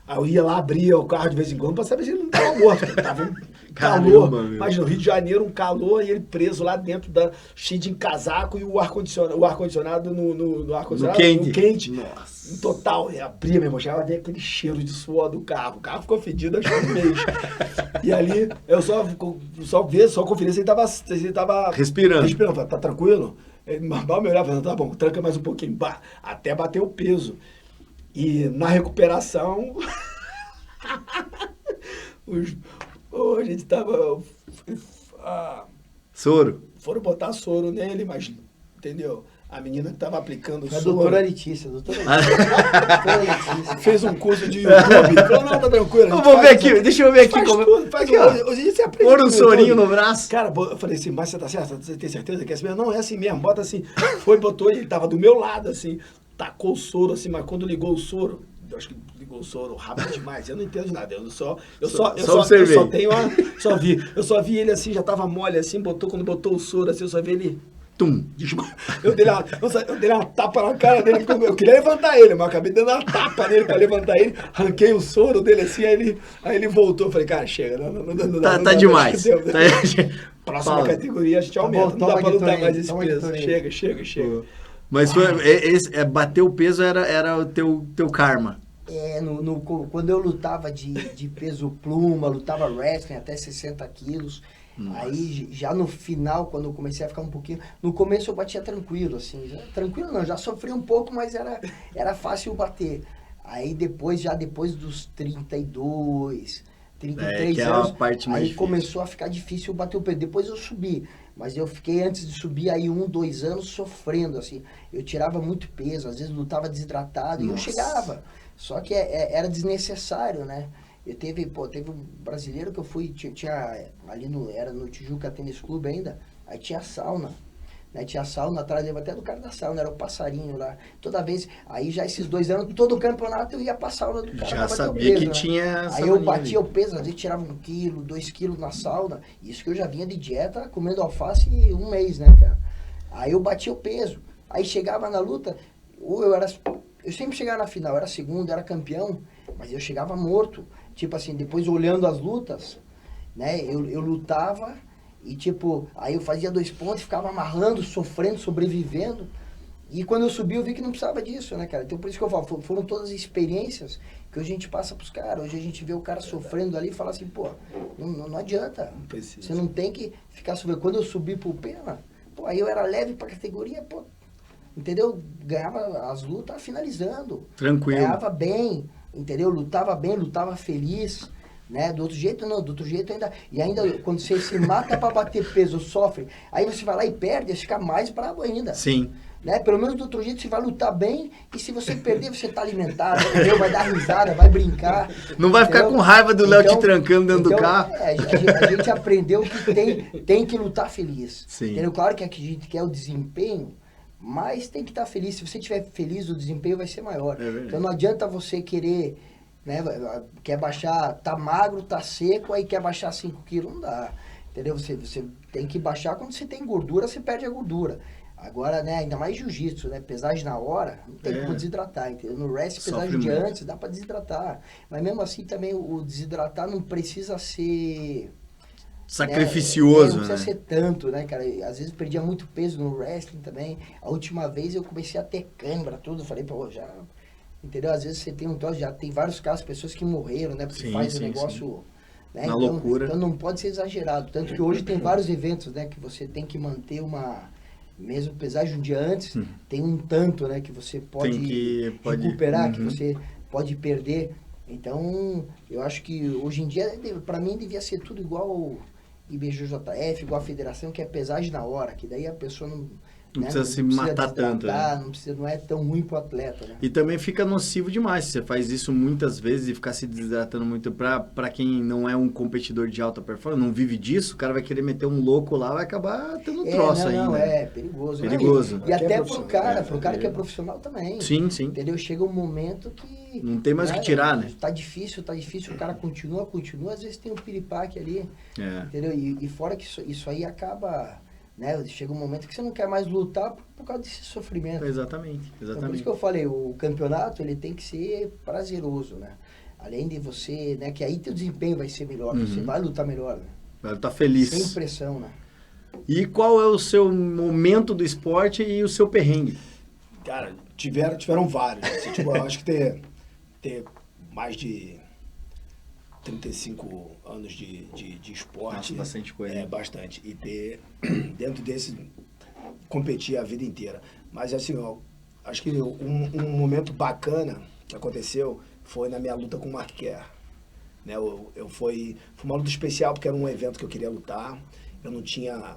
Aí eu ia lá, abria o carro de vez em quando pra saber se ele não estava morto. Tava um calor. Mas no Rio de Janeiro, um calor, e ele preso lá dentro, cheio de casaco e o ar-condicionado no ar-condicionado quente. Nossa. Em total. E abria, meu irmão, chegava a ver aquele cheiro de suor do carro. O carro ficou fedido, acho que um mês. E ali, eu só conferia se ele tava respirando. Tá tranquilo? Ele mal me olhava, tá bom, tranca mais um pouquinho, até bater o peso. E na recuperação, a gente tava... Soro. Foram botar soro nele, mas, entendeu? A menina que tava aplicando soro... doutora Letícia. Fez um curso de YouTube. Falou, não, tá tranquilo. Deixa eu ver aqui como... Hoje você aprende. Pôr um sorinho no braço. Cara, eu falei assim, mas você tá certo? Você tem certeza que é assim mesmo? Não, é assim mesmo, bota assim. Botou, ele tava do meu lado, assim, tacou o soro, assim, mas quando ligou o soro, eu acho que ligou o soro rápido demais, eu não entendo nada, eu só vi ele assim, já tava mole assim, quando botou o soro assim, eu só vi ele tum. Eu dei uma tapa na cara dele, porque eu queria levantar ele, mas eu acabei dando uma tapa nele pra levantar ele, arranquei o soro dele assim, aí ele voltou. Eu falei, cara, chega, não dá. Tá demais. Próxima categoria a gente aumenta, não dá pra lutar mais esse peso. Chega. Mas bater o peso era o teu karma. Quando eu lutava de peso pluma, lutava wrestling até 60 quilos, aí já no final, quando eu comecei a ficar um pouquinho... No começo eu batia tranquilo, assim. Tranquilo não, já sofri um pouco, mas era fácil bater. Aí depois dos 32, 33 anos, a parte mais aí difícil. começou a ficar difícil bater o peso. Depois eu subi, mas eu fiquei antes de subir aí 2 anos sofrendo, assim. Eu tirava muito peso, às vezes lutava desidratado e eu chegava. Só que era desnecessário, né? Teve um brasileiro que eu fui, tinha ali era no Tijuca Tênis Clube ainda, aí tinha sauna, né? Tinha sauna atrás, lembro até do cara da sauna, era o passarinho lá. Toda vez, aí já esses 2 anos, todo campeonato eu ia pra sauna do cara. Já sabia que tinha. Aí eu batia o peso, às vezes tirava 1 quilo, 2 quilos na sauna. Isso que eu já vinha de dieta, comendo alface 1 mês, né, cara? Aí eu batia o peso. Aí chegava na luta, eu sempre chegava na final, era segundo, era campeão, mas eu chegava morto. Tipo assim, depois olhando as lutas, né, eu lutava e tipo, aí eu fazia 2 pontos, ficava amarrando, sofrendo, sobrevivendo. E quando eu subi, eu vi que não precisava disso, né, cara? Então por isso que eu falo, foram todas as experiências que hoje a gente passa pros caras. Hoje a gente vê o cara sofrendo ali e fala assim, pô, não adianta. Você não tem que ficar sofrendo. Quando eu subi pro pena, pô, aí eu era leve pra categoria, pô, entendeu? Ganhava as lutas finalizando. Tranquilo. Ganhava bem, entendeu? Lutava bem, lutava feliz, né? Do outro jeito não, do outro jeito ainda... E ainda quando você se mata pra bater peso, sofre, aí você vai lá e perde, você fica mais bravo ainda. Sim. Né? Pelo menos do outro jeito você vai lutar bem e se você perder, você tá alimentado, entendeu? Vai dar risada, vai brincar. Não vai ficar com raiva do Léo te trancando dentro do carro. A gente aprendeu que tem que lutar feliz. Sim. Entendeu? Claro que a gente quer o desempenho, mas tem que estar feliz. Se você estiver feliz, o desempenho vai ser maior. Então não adianta você querer, né, quer baixar, tá magro, tá seco, aí quer baixar 5 quilos, não dá. Entendeu? Você tem que baixar quando você tem gordura, você perde a gordura. Agora, né, ainda mais jiu-jitsu, né, pesagem na hora, não tem como desidratar, entendeu? No wrestling, pesagem de antes, dá pra desidratar. Mas mesmo assim, também, o desidratar não precisa ser... sacrificioso, não precisa ser tanto, né, cara? Às vezes perdia muito peso no wrestling também. A última vez eu comecei a ter cãibra, tudo. Falei, pô, já... Entendeu? Às vezes você tem um troço, já tem vários casos, pessoas que morreram, né? Porque faz o negócio... Né? Na loucura. Então não pode ser exagerado. Tanto que hoje tem vários eventos, né? Que você tem que manter uma... Mesmo pesagem um dia antes, tem um tanto, né? Que você pode recuperar, que você pode perder. Então, eu acho que hoje em dia, para mim, devia ser tudo igual IBJJF, igual a federação, que é pesagem na hora, que daí a pessoa não precisa se matar tanto, né? Não é tão ruim pro atleta, né? E também fica nocivo demais, você faz isso muitas vezes e ficar se desidratando muito pra quem não é um competidor de alta performance, não vive disso, o cara vai querer meter um louco lá, vai acabar tendo um troço aí, né? É perigoso. Perigoso. E até pro cara que é profissional também. Sim. Entendeu? Chega um momento que... Não tem mais o que tirar, né? Tá difícil, o cara continua, às vezes tem um piripaque ali, entendeu? E fora que isso aí acaba... Né? Chega um momento que você não quer mais lutar por causa desse sofrimento. Exatamente. Então, por isso que eu falei, o campeonato ele tem que ser prazeroso, né? Além de você, né? Que aí teu desempenho vai ser melhor, você vai lutar melhor, né? Vai lutar feliz. Sem pressão, né? E qual é o seu momento do esporte e o seu perrengue? Cara, tiveram vários. Assim, tipo, eu acho que ter mais de 35 anos de esporte. Nossa, bastante coisa. É, bastante. E ter, dentro desse, competir a vida inteira. Mas assim, eu acho que um momento bacana que aconteceu foi na minha luta com o Mark Kerr. Né, foi uma luta especial porque era um evento que eu queria lutar. Eu não tinha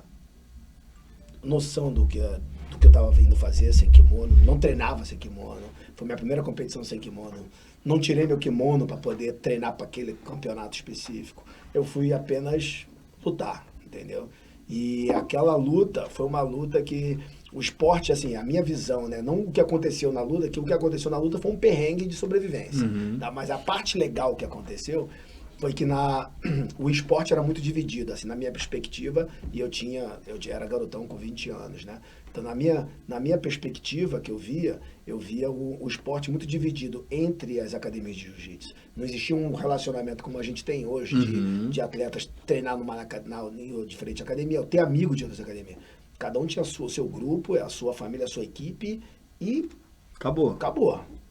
noção do que eu estava vindo fazer sem kimono. Não treinava sem kimono. Foi minha primeira competição sem kimono. Não tirei meu kimono para poder treinar para aquele campeonato específico. Eu fui apenas lutar, entendeu? E aquela luta foi uma luta que o esporte, assim, a minha visão, né? Não o que aconteceu na luta, que o que aconteceu na luta foi um perrengue de sobrevivência. Tá? Mas a parte legal que aconteceu foi que o esporte era muito dividido, assim, na minha perspectiva, e eu era garotão com 20 anos, né? Então, na minha perspectiva que eu via o esporte muito dividido entre as academias de jiu-jitsu. Não existia um relacionamento como a gente tem hoje, de atletas treinar em diferente academia, ou ter amigo de outras academias. Cada um tinha o seu grupo, a sua família, a sua equipe, e acabou.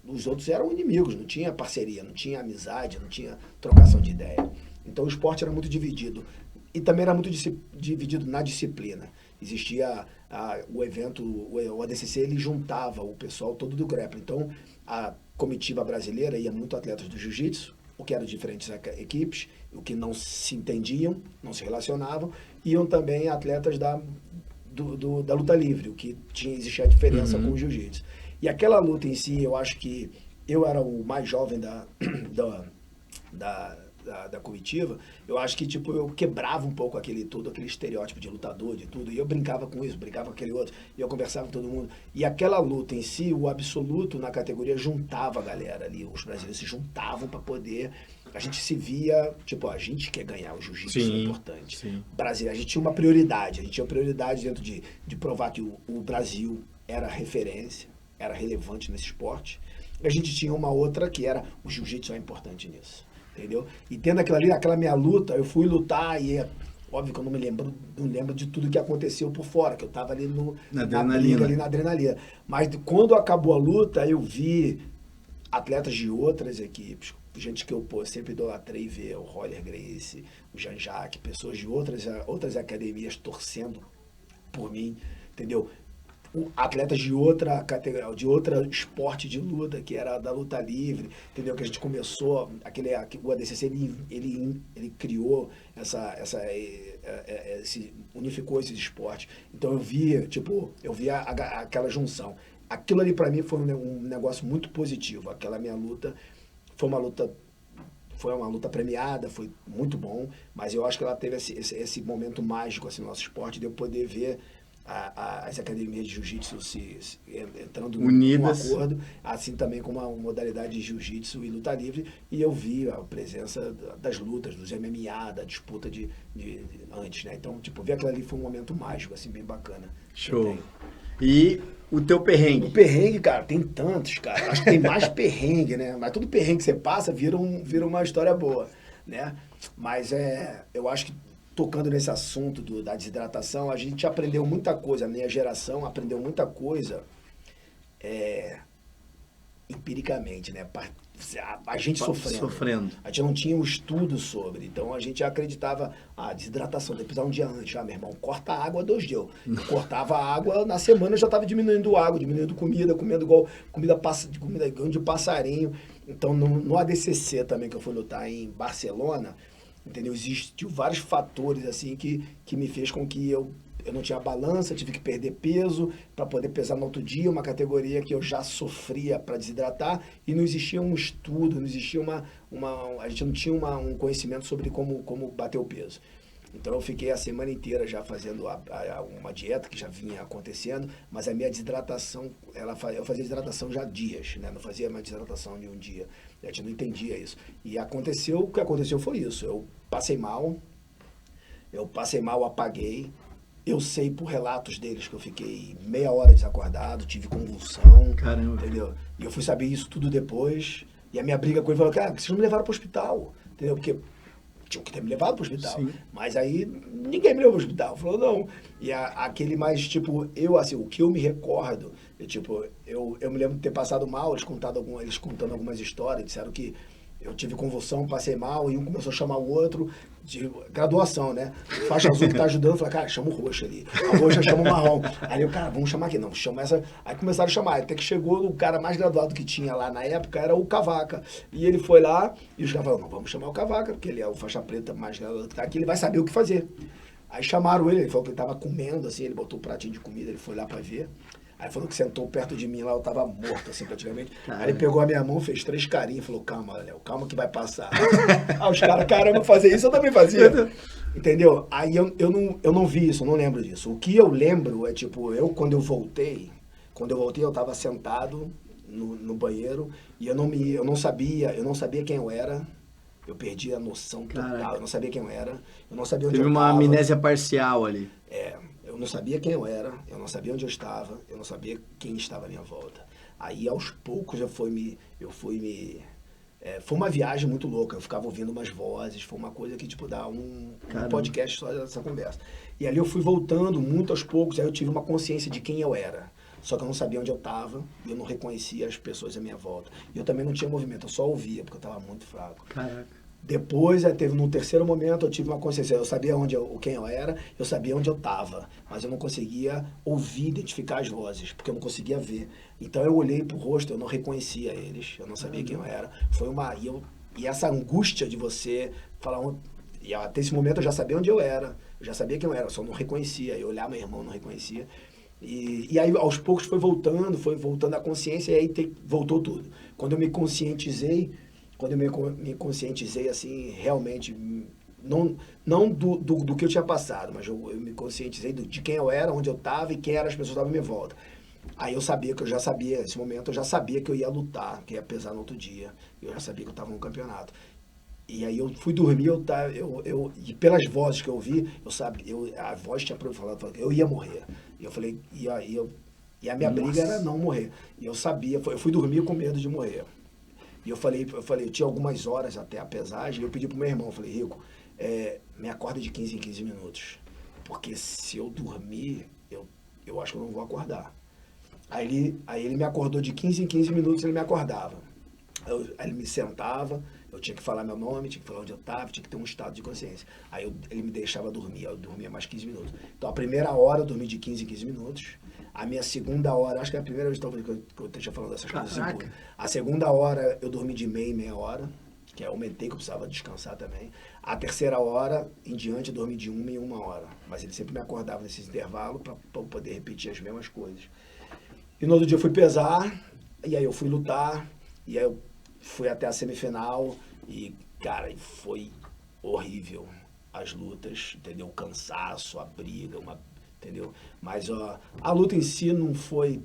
Os outros eram inimigos, não tinha parceria, não tinha amizade, não tinha trocação de ideia. Então o esporte era muito dividido. E também era muito dividido na disciplina. Existia o evento, o ADCC, ele juntava o pessoal todo do grappling. Então a comitiva brasileira ia muito atletas do jiu-jitsu, o que eram diferentes equipes, o que não se entendiam, não se relacionavam, iam também atletas da luta livre, o que existia a diferença com o jiu-jitsu. E aquela luta em si, eu acho que eu era o mais jovem da comitiva, eu acho que tipo, eu quebrava um pouco aquele estereótipo de lutador, de tudo, e eu brincava com isso, brincava com aquele outro, e eu conversava com todo mundo. E aquela luta em si, o absoluto na categoria juntava a galera ali, os brasileiros se juntavam para poder... A gente se via, tipo, a gente quer ganhar, o jiu-jitsu é importante. Sim. Brasil, a gente tinha uma prioridade, dentro de provar que o Brasil era referência, era relevante nesse esporte. A gente tinha uma outra que era o jiu-jitsu é importante nisso, entendeu? E tendo aquela minha luta, eu fui lutar e óbvio que eu não lembro de tudo que aconteceu por fora, que eu tava ali na adrenalina. Mas quando acabou a luta, eu vi atletas de outras equipes, gente que eu sempre idolatrei ver, o Roller Gracie, o Jean-Jacques, pessoas de outras academias torcendo por mim, entendeu? Atletas de outra categoria, de outro esporte de luta, que era da luta livre, entendeu? Que a gente começou, o ADCC, ele criou unificou esses esportes. Então eu via aquela junção. Aquilo ali para mim foi um negócio muito positivo. Aquela minha luta foi uma luta premiada, foi muito bom, mas eu acho que ela teve esse momento mágico assim, no nosso esporte, de eu poder ver as academias de jiu-jitsu entrando num acordo, assim também com uma modalidade de jiu-jitsu e luta livre, e eu vi a presença das lutas, dos MMA, da disputa de antes, né? Então, tipo, ver aquilo ali foi um momento mágico, assim, bem bacana. Show. E o teu perrengue? O perrengue, cara, tem tantos, cara. Acho que tem mais perrengue, né? Mas todo perrengue que você passa vira uma história boa, né? Mas eu acho que tocando nesse assunto da desidratação, a gente aprendeu muita coisa, a minha geração aprendeu muita coisa empiricamente, né? A gente sofrendo. A gente não tinha um estudo sobre, então a gente acreditava, desidratação, tem que precisar um dia antes. Meu irmão, corta a água 2 dias. Eu cortava a água, na semana eu já estava diminuindo água, diminuindo comendo igual comida de passarinho. Então no ADCC também, que eu fui lutar em Barcelona, entendeu? Existiu vários fatores assim que me fez com que eu não tinha balança, tive que perder peso para poder pesar no outro dia, uma categoria que eu já sofria para desidratar, e não existia um estudo, não existia a gente não tinha um conhecimento sobre como bater o peso. Então eu fiquei a semana inteira já fazendo uma dieta que já vinha acontecendo, mas a minha desidratação, eu fazia desidratação já há dias, né? Não fazia mais desidratação de um dia. A gente não entendia isso. E o que aconteceu foi isso. Eu passei mal, apaguei. Eu sei por relatos deles que eu fiquei meia hora desacordado, tive convulsão. Caramba. Entendeu? E eu fui saber isso tudo depois. E a minha briga com ele falou, cara, vocês não me levaram para o hospital, entendeu? Porque tinham que ter me levado para o hospital. Sim. Mas aí ninguém me levou para o hospital. Falou, não. E aquele mais, tipo, o que eu me recordo, eu me lembro de ter passado mal, eles contando algumas histórias, disseram que eu tive convulsão, passei mal, e um começou a chamar o outro de graduação, né? Faixa azul que tá ajudando, falei, cara, chama o roxo ali. A roxa chama o marrom. Aí eu, cara, vamos chamar aqui. Não, chama essa. Aí começaram a chamar. Até que chegou o cara mais graduado que tinha lá na época, era o Cavaca. E ele foi lá, e os caras falaram, não, vamos chamar o Cavaca, porque ele é o faixa preta mais graduado que tá aqui, ele vai saber o que fazer. Aí chamaram ele falou que ele tava comendo, assim, ele botou um pratinho de comida, ele foi lá pra ver. Aí falou que sentou perto de mim lá, eu tava morto, assim, praticamente. Caramba. Aí ele pegou a minha mão, fez 3 carinhos e falou, calma, Léo, calma que vai passar. Aí os caras, caramba, fazer isso eu também fazia. Entendeu? Aí eu não vi isso, eu não lembro disso. O que eu lembro é, quando eu voltei, eu tava sentado no banheiro e eu não sabia quem eu era, Eu perdi a noção total. Caraca. Eu não sabia quem eu era. Eu não sabia onde Teve eu uma estava. amnésia parcial ali. Eu não sabia quem eu era. Eu não sabia onde eu estava. Eu não sabia quem estava à minha volta. Aí, aos poucos, foi uma viagem muito louca. Eu ficava ouvindo umas vozes. Foi uma coisa que, tipo, dá um podcast só dessa conversa. E ali eu fui voltando muito aos poucos. Aí eu tive uma consciência de quem eu era. Só que eu não sabia onde eu estava. E eu não reconhecia as pessoas à minha volta. E eu também não tinha movimento. Eu só ouvia, porque eu estava muito fraco. Caraca. Depois, no terceiro momento, eu tive uma consciência. Eu sabia quem eu era, eu sabia onde eu estava, mas eu não conseguia ouvir, identificar as vozes, porque eu não conseguia ver. Então eu olhei pro rosto, eu não reconhecia eles, eu não sabia quem eu era. E essa angústia de você falar... E até esse momento eu já sabia onde eu era, eu já sabia quem eu era, eu só não reconhecia. Eu olhava meu irmão, não reconhecia. E aí, aos poucos, foi voltando a consciência, e aí voltou tudo. Quando eu me conscientizei, assim, realmente, não do que eu tinha passado, mas eu me conscientizei de quem eu era, onde eu estava e quem eram as pessoas que estavam à minha volta. Aí eu já sabia, nesse momento, eu já sabia que eu ia lutar, que ia pesar no outro dia. Eu já sabia que eu estava no campeonato. E aí eu fui dormir, e pelas vozes que eu ouvi, a voz tinha falado que eu ia morrer. E eu falei, e a minha briga era não morrer. E eu sabia, eu fui dormir com medo de morrer. E eu falei, eu tinha algumas horas até a pesagem, e eu pedi pro meu irmão, eu falei, Rico, me acorda de 15 em 15 minutos. Porque se eu dormir, eu acho que eu não vou acordar. Aí ele me acordou de 15 em 15 minutos, ele me acordava. Aí ele me sentava, eu tinha que falar meu nome, tinha que falar onde eu estava, tinha que ter um estado de consciência. Aí ele me deixava dormir, eu dormia mais 15 minutos. Então a primeira hora eu dormi de 15 em 15 minutos. A minha segunda hora, acho que é a primeira vez talvez que eu esteja falando dessas coisas. Assim, a segunda hora eu dormi de meia hora, que eu aumentei, que eu precisava descansar também. A terceira hora em diante eu dormi de 1 em 1 hora. Mas ele sempre me acordava nesses intervalos para poder repetir as mesmas coisas. E no outro dia eu fui pesar, e aí eu fui lutar, e aí eu fui até a semifinal, e cara, foi horrível as lutas, entendeu? O cansaço, a briga, entendeu? Mas a luta em si não foi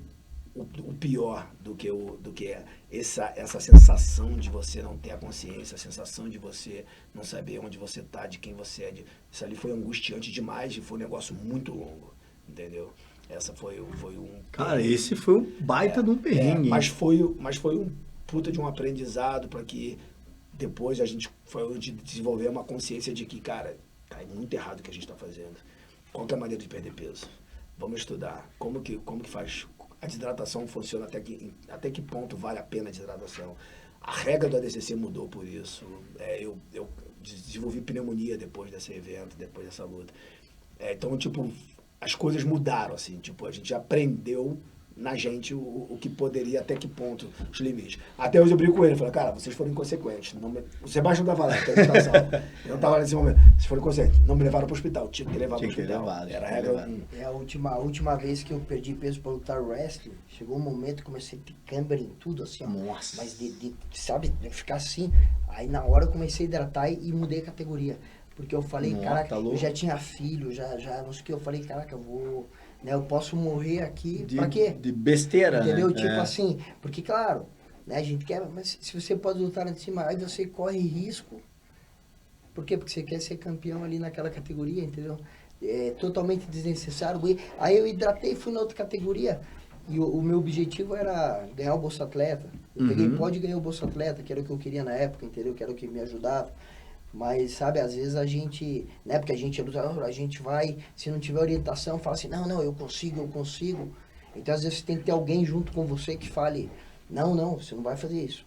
o pior do que é essa sensação de você não ter a consciência, a sensação de você não saber onde você está, de quem você é. Isso ali foi angustiante demais e foi um negócio muito longo, entendeu? Essa foi um... Cara, esse foi um baita de um perrengue. Mas foi um puta de um aprendizado para que depois a gente foi desenvolver uma consciência de que, cara, tá muito errado o que a gente está fazendo. Qual que é a maneira de perder peso? Vamos estudar. Como que faz? A desidratação funciona até que ponto vale a pena a desidratação? A regra do ADCC mudou por isso. Eu desenvolvi pneumonia depois desse evento, depois dessa luta. Então, tipo, as coisas mudaram, assim. Tipo, a gente aprendeu na gente o que poderia, até que ponto, os limites. Até hoje eu brinco com ele, falei, cara, vocês foram inconsequentes. O Sebastião estava lá, eu não estava nesse momento. Vocês foram inconsequentes, não me levaram para o hospital, tinha que levar para o hospital. Era a regra. A última vez que eu perdi peso para lutar wrestling, chegou um momento que comecei a ter câimbra em tudo, assim, ó. Nossa. Mas sabe, ficar assim. Aí na hora eu comecei a hidratar e mudei a categoria. Porque eu falei, caraca, tá eu já tinha filho, já não sei o que, eu falei, caraca, eu posso morrer aqui, pra quê? De besteira, entendeu? né? Tipo assim, porque claro, né, a gente quer, mas se você pode lutar lá de cima, aí você corre risco. Por quê? Porque você quer ser campeão ali naquela categoria, entendeu? É totalmente desnecessário. Aí eu hidratei e fui na outra categoria. E o meu objetivo era ganhar o Bolsa Atleta. Eu peguei pódio e ganhei o Bolsa Atleta, que era o que eu queria na época, entendeu? Que era o que me ajudava. Mas, sabe, às vezes a gente, né, porque a gente é lutador, a gente vai, se não tiver orientação, fala assim, não, eu consigo. Então, às vezes, você tem que ter alguém junto com você que fale, não, você não vai fazer isso.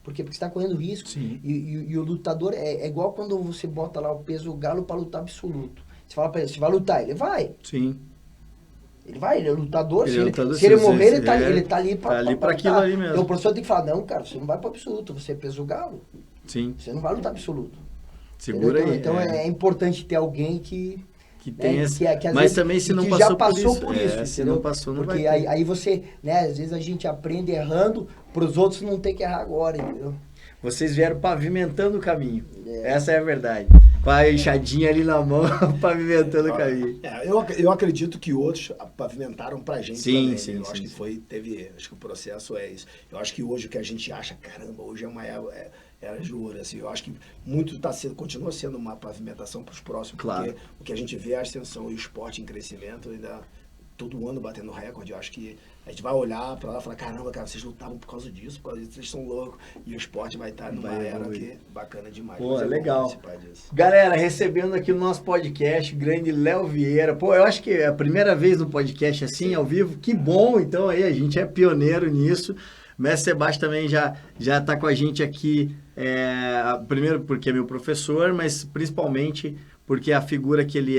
Por quê? Porque você está correndo risco. E o lutador é igual quando você bota lá o peso do galo para lutar absoluto. Você fala para ele, você vai lutar, ele vai. Sim. Ele vai, ele é lutador. Ele se ele morrer, ele tá ali para aquilo ali mesmo. Então o professor tem que falar, não, cara, você não vai para absoluto, você é peso galo. Sim. Você não vai lutar absoluto. Segura aí. Então é importante ter alguém que tem que às mas vezes, também se não que passou já passou por isso, se não passou, não porque vai ter. aí você, né, às vezes a gente aprende errando para os outros não ter que errar agora, entendeu? Vocês vieram pavimentando o caminho. Essa é a verdade. Com a enxadinha ali na mão, pavimentando o caminho. Eu acredito que outros pavimentaram pra gente também. Sim, acho que acho que o processo é isso. Eu acho que hoje o que a gente acha, caramba, hoje é eras de ouro, assim, eu acho que muito continua sendo uma pavimentação para os próximos, Claro. porque o que a gente vê é a ascensão e o esporte em crescimento, ainda todo ano batendo recorde. Eu acho que a gente vai olhar para lá e falar, caramba, cara, vocês lutavam por causa disso, vocês são loucos, e o esporte vai estar numa era que bacana demais. Pô, Mas é bom legal. participar disso. Galera, recebendo aqui no nosso podcast, o grande Léo Vieira. Pô, eu acho que é a primeira vez no podcast assim, ao vivo. Que bom, então aí a gente é pioneiro nisso. O mestre Sebastião também já tá com a gente aqui, primeiro porque é meu professor, mas principalmente porque a figura que ele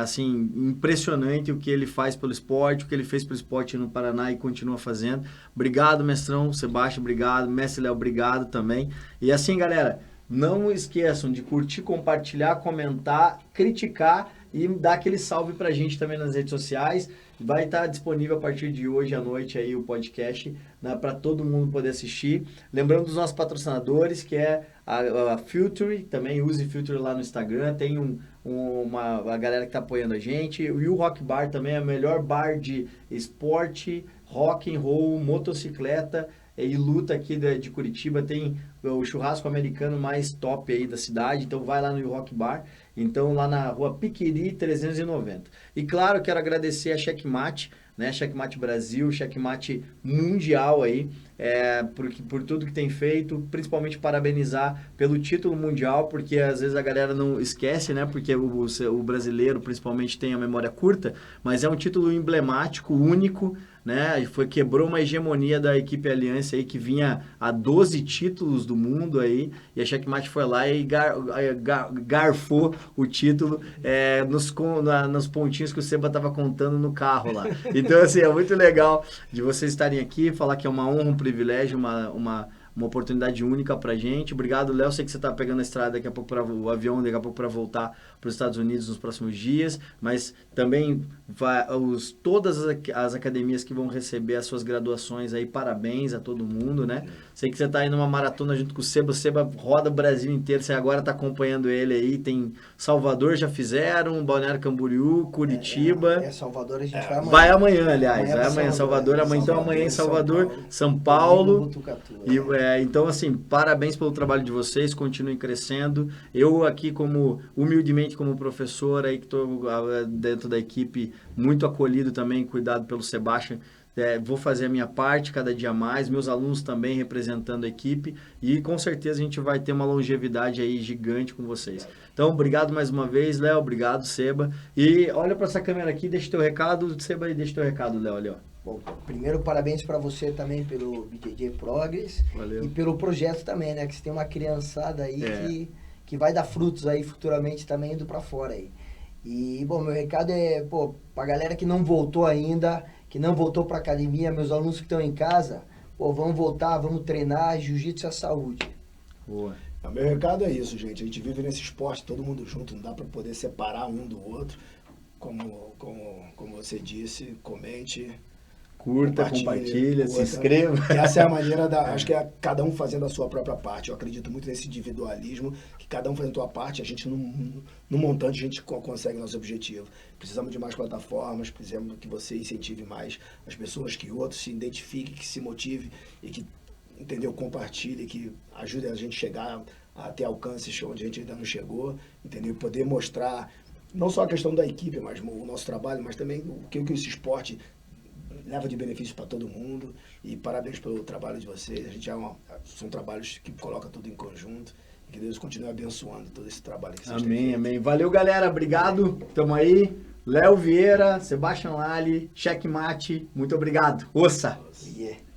assim, impressionante o que ele faz pelo esporte, o que ele fez pelo esporte no Paraná e continua fazendo. Obrigado, mestrão Sebastião, obrigado. Mestre Léo, obrigado também. E assim, galera, não esqueçam de curtir, compartilhar, comentar, criticar e dar aquele salve pra gente também nas redes sociais. Vai estar disponível a partir de hoje à noite aí o podcast, né, para todo mundo poder assistir. Lembrando dos nossos patrocinadores, que é a Future, também use Future lá no Instagram. Tem uma galera que está apoiando a gente. E o Rock Bar também é o melhor bar de esporte, rock and roll, motocicleta e luta aqui de Curitiba. Tem o churrasco americano mais top aí da cidade, então vai lá no Rock Bar. Então, lá na rua Piquiri 390. E claro, quero agradecer a Checkmate, né? Checkmate Brasil, Checkmate Mundial aí, por tudo que tem feito, principalmente parabenizar pelo título mundial, porque às vezes a galera não esquece, né? Porque o brasileiro, principalmente, tem a memória curta, mas é um título emblemático, único, né? Quebrou uma hegemonia da equipe Aliança aí, que vinha a 12 títulos do mundo aí, e a Checkmate foi lá e garfou o título nos pontinhos que o Seba estava contando no carro lá. Então, assim, é muito legal de vocês estarem aqui, falar que é uma honra, um privilégio, uma oportunidade única pra gente. Obrigado, Léo. Sei que você tá pegando a estrada daqui a pouco o avião, daqui a pouco para voltar para os Estados Unidos nos próximos dias, mas também todas as academias que vão receber as suas graduações aí, parabéns a todo mundo, né? Sei que você tá aí numa maratona junto com o Seba roda o Brasil inteiro, você agora tá acompanhando ele aí, tem Salvador já fizeram, Balneário Camboriú, Curitiba. Salvador a gente vai amanhã. Vai amanhã, aliás, vai amanhã, Salvador, Salvador, então amanhã em Salvador, São Paulo. Botucatu. Então, assim, parabéns pelo trabalho de vocês, continuem crescendo. Eu aqui, humildemente como professor, aí que estou dentro da equipe, muito acolhido também, cuidado pelo Sebastião. Vou fazer a minha parte cada dia mais, meus alunos também representando a equipe, e com certeza a gente vai ter uma longevidade aí gigante com vocês. Então, obrigado mais uma vez, Léo, obrigado, Seba. E olha para essa câmera aqui, deixa teu recado, Seba, e deixa teu recado, Léo, ali, ó. Bom, primeiro, parabéns para você também pelo BJJ Progress. Valeu. E pelo projeto também, né? Que você tem uma criançada aí que vai dar frutos aí futuramente também indo para fora aí. E, bom, meu recado é, pra galera que não voltou ainda, que não voltou pra academia, meus alunos que estão em casa, vamos voltar, vamos treinar, jiu-jitsu é saúde. Boa. O meu recado é isso, gente. A gente vive nesse esporte, todo mundo junto, não dá para poder separar um do outro. Como você disse, comente, curta, compartilha, se inscreva. Essa é a maneira acho que é cada um fazendo a sua própria parte. Eu acredito muito nesse individualismo, que cada um fazendo a sua parte, a gente no montante a gente consegue nosso objetivo. Precisamos de mais plataformas, precisamos que você incentive mais as pessoas, que outros se identifiquem, que se motive e que, entendeu, compartilhe, que ajude a gente a chegar a ter alcances onde a gente ainda não chegou, entendeu? Poder mostrar não só a questão da equipe, mas o nosso trabalho, mas também o que esse esporte leva de benefício para todo mundo. E parabéns pelo trabalho de vocês. A gente são trabalhos que colocam tudo em conjunto. E que Deus continue abençoando todo esse trabalho que vocês têm feito. Amém. Valeu, galera. Obrigado. Tamo aí. Léo Vieira, Sebastião Lali, Checkmate. Muito obrigado. Ossa! Yeah.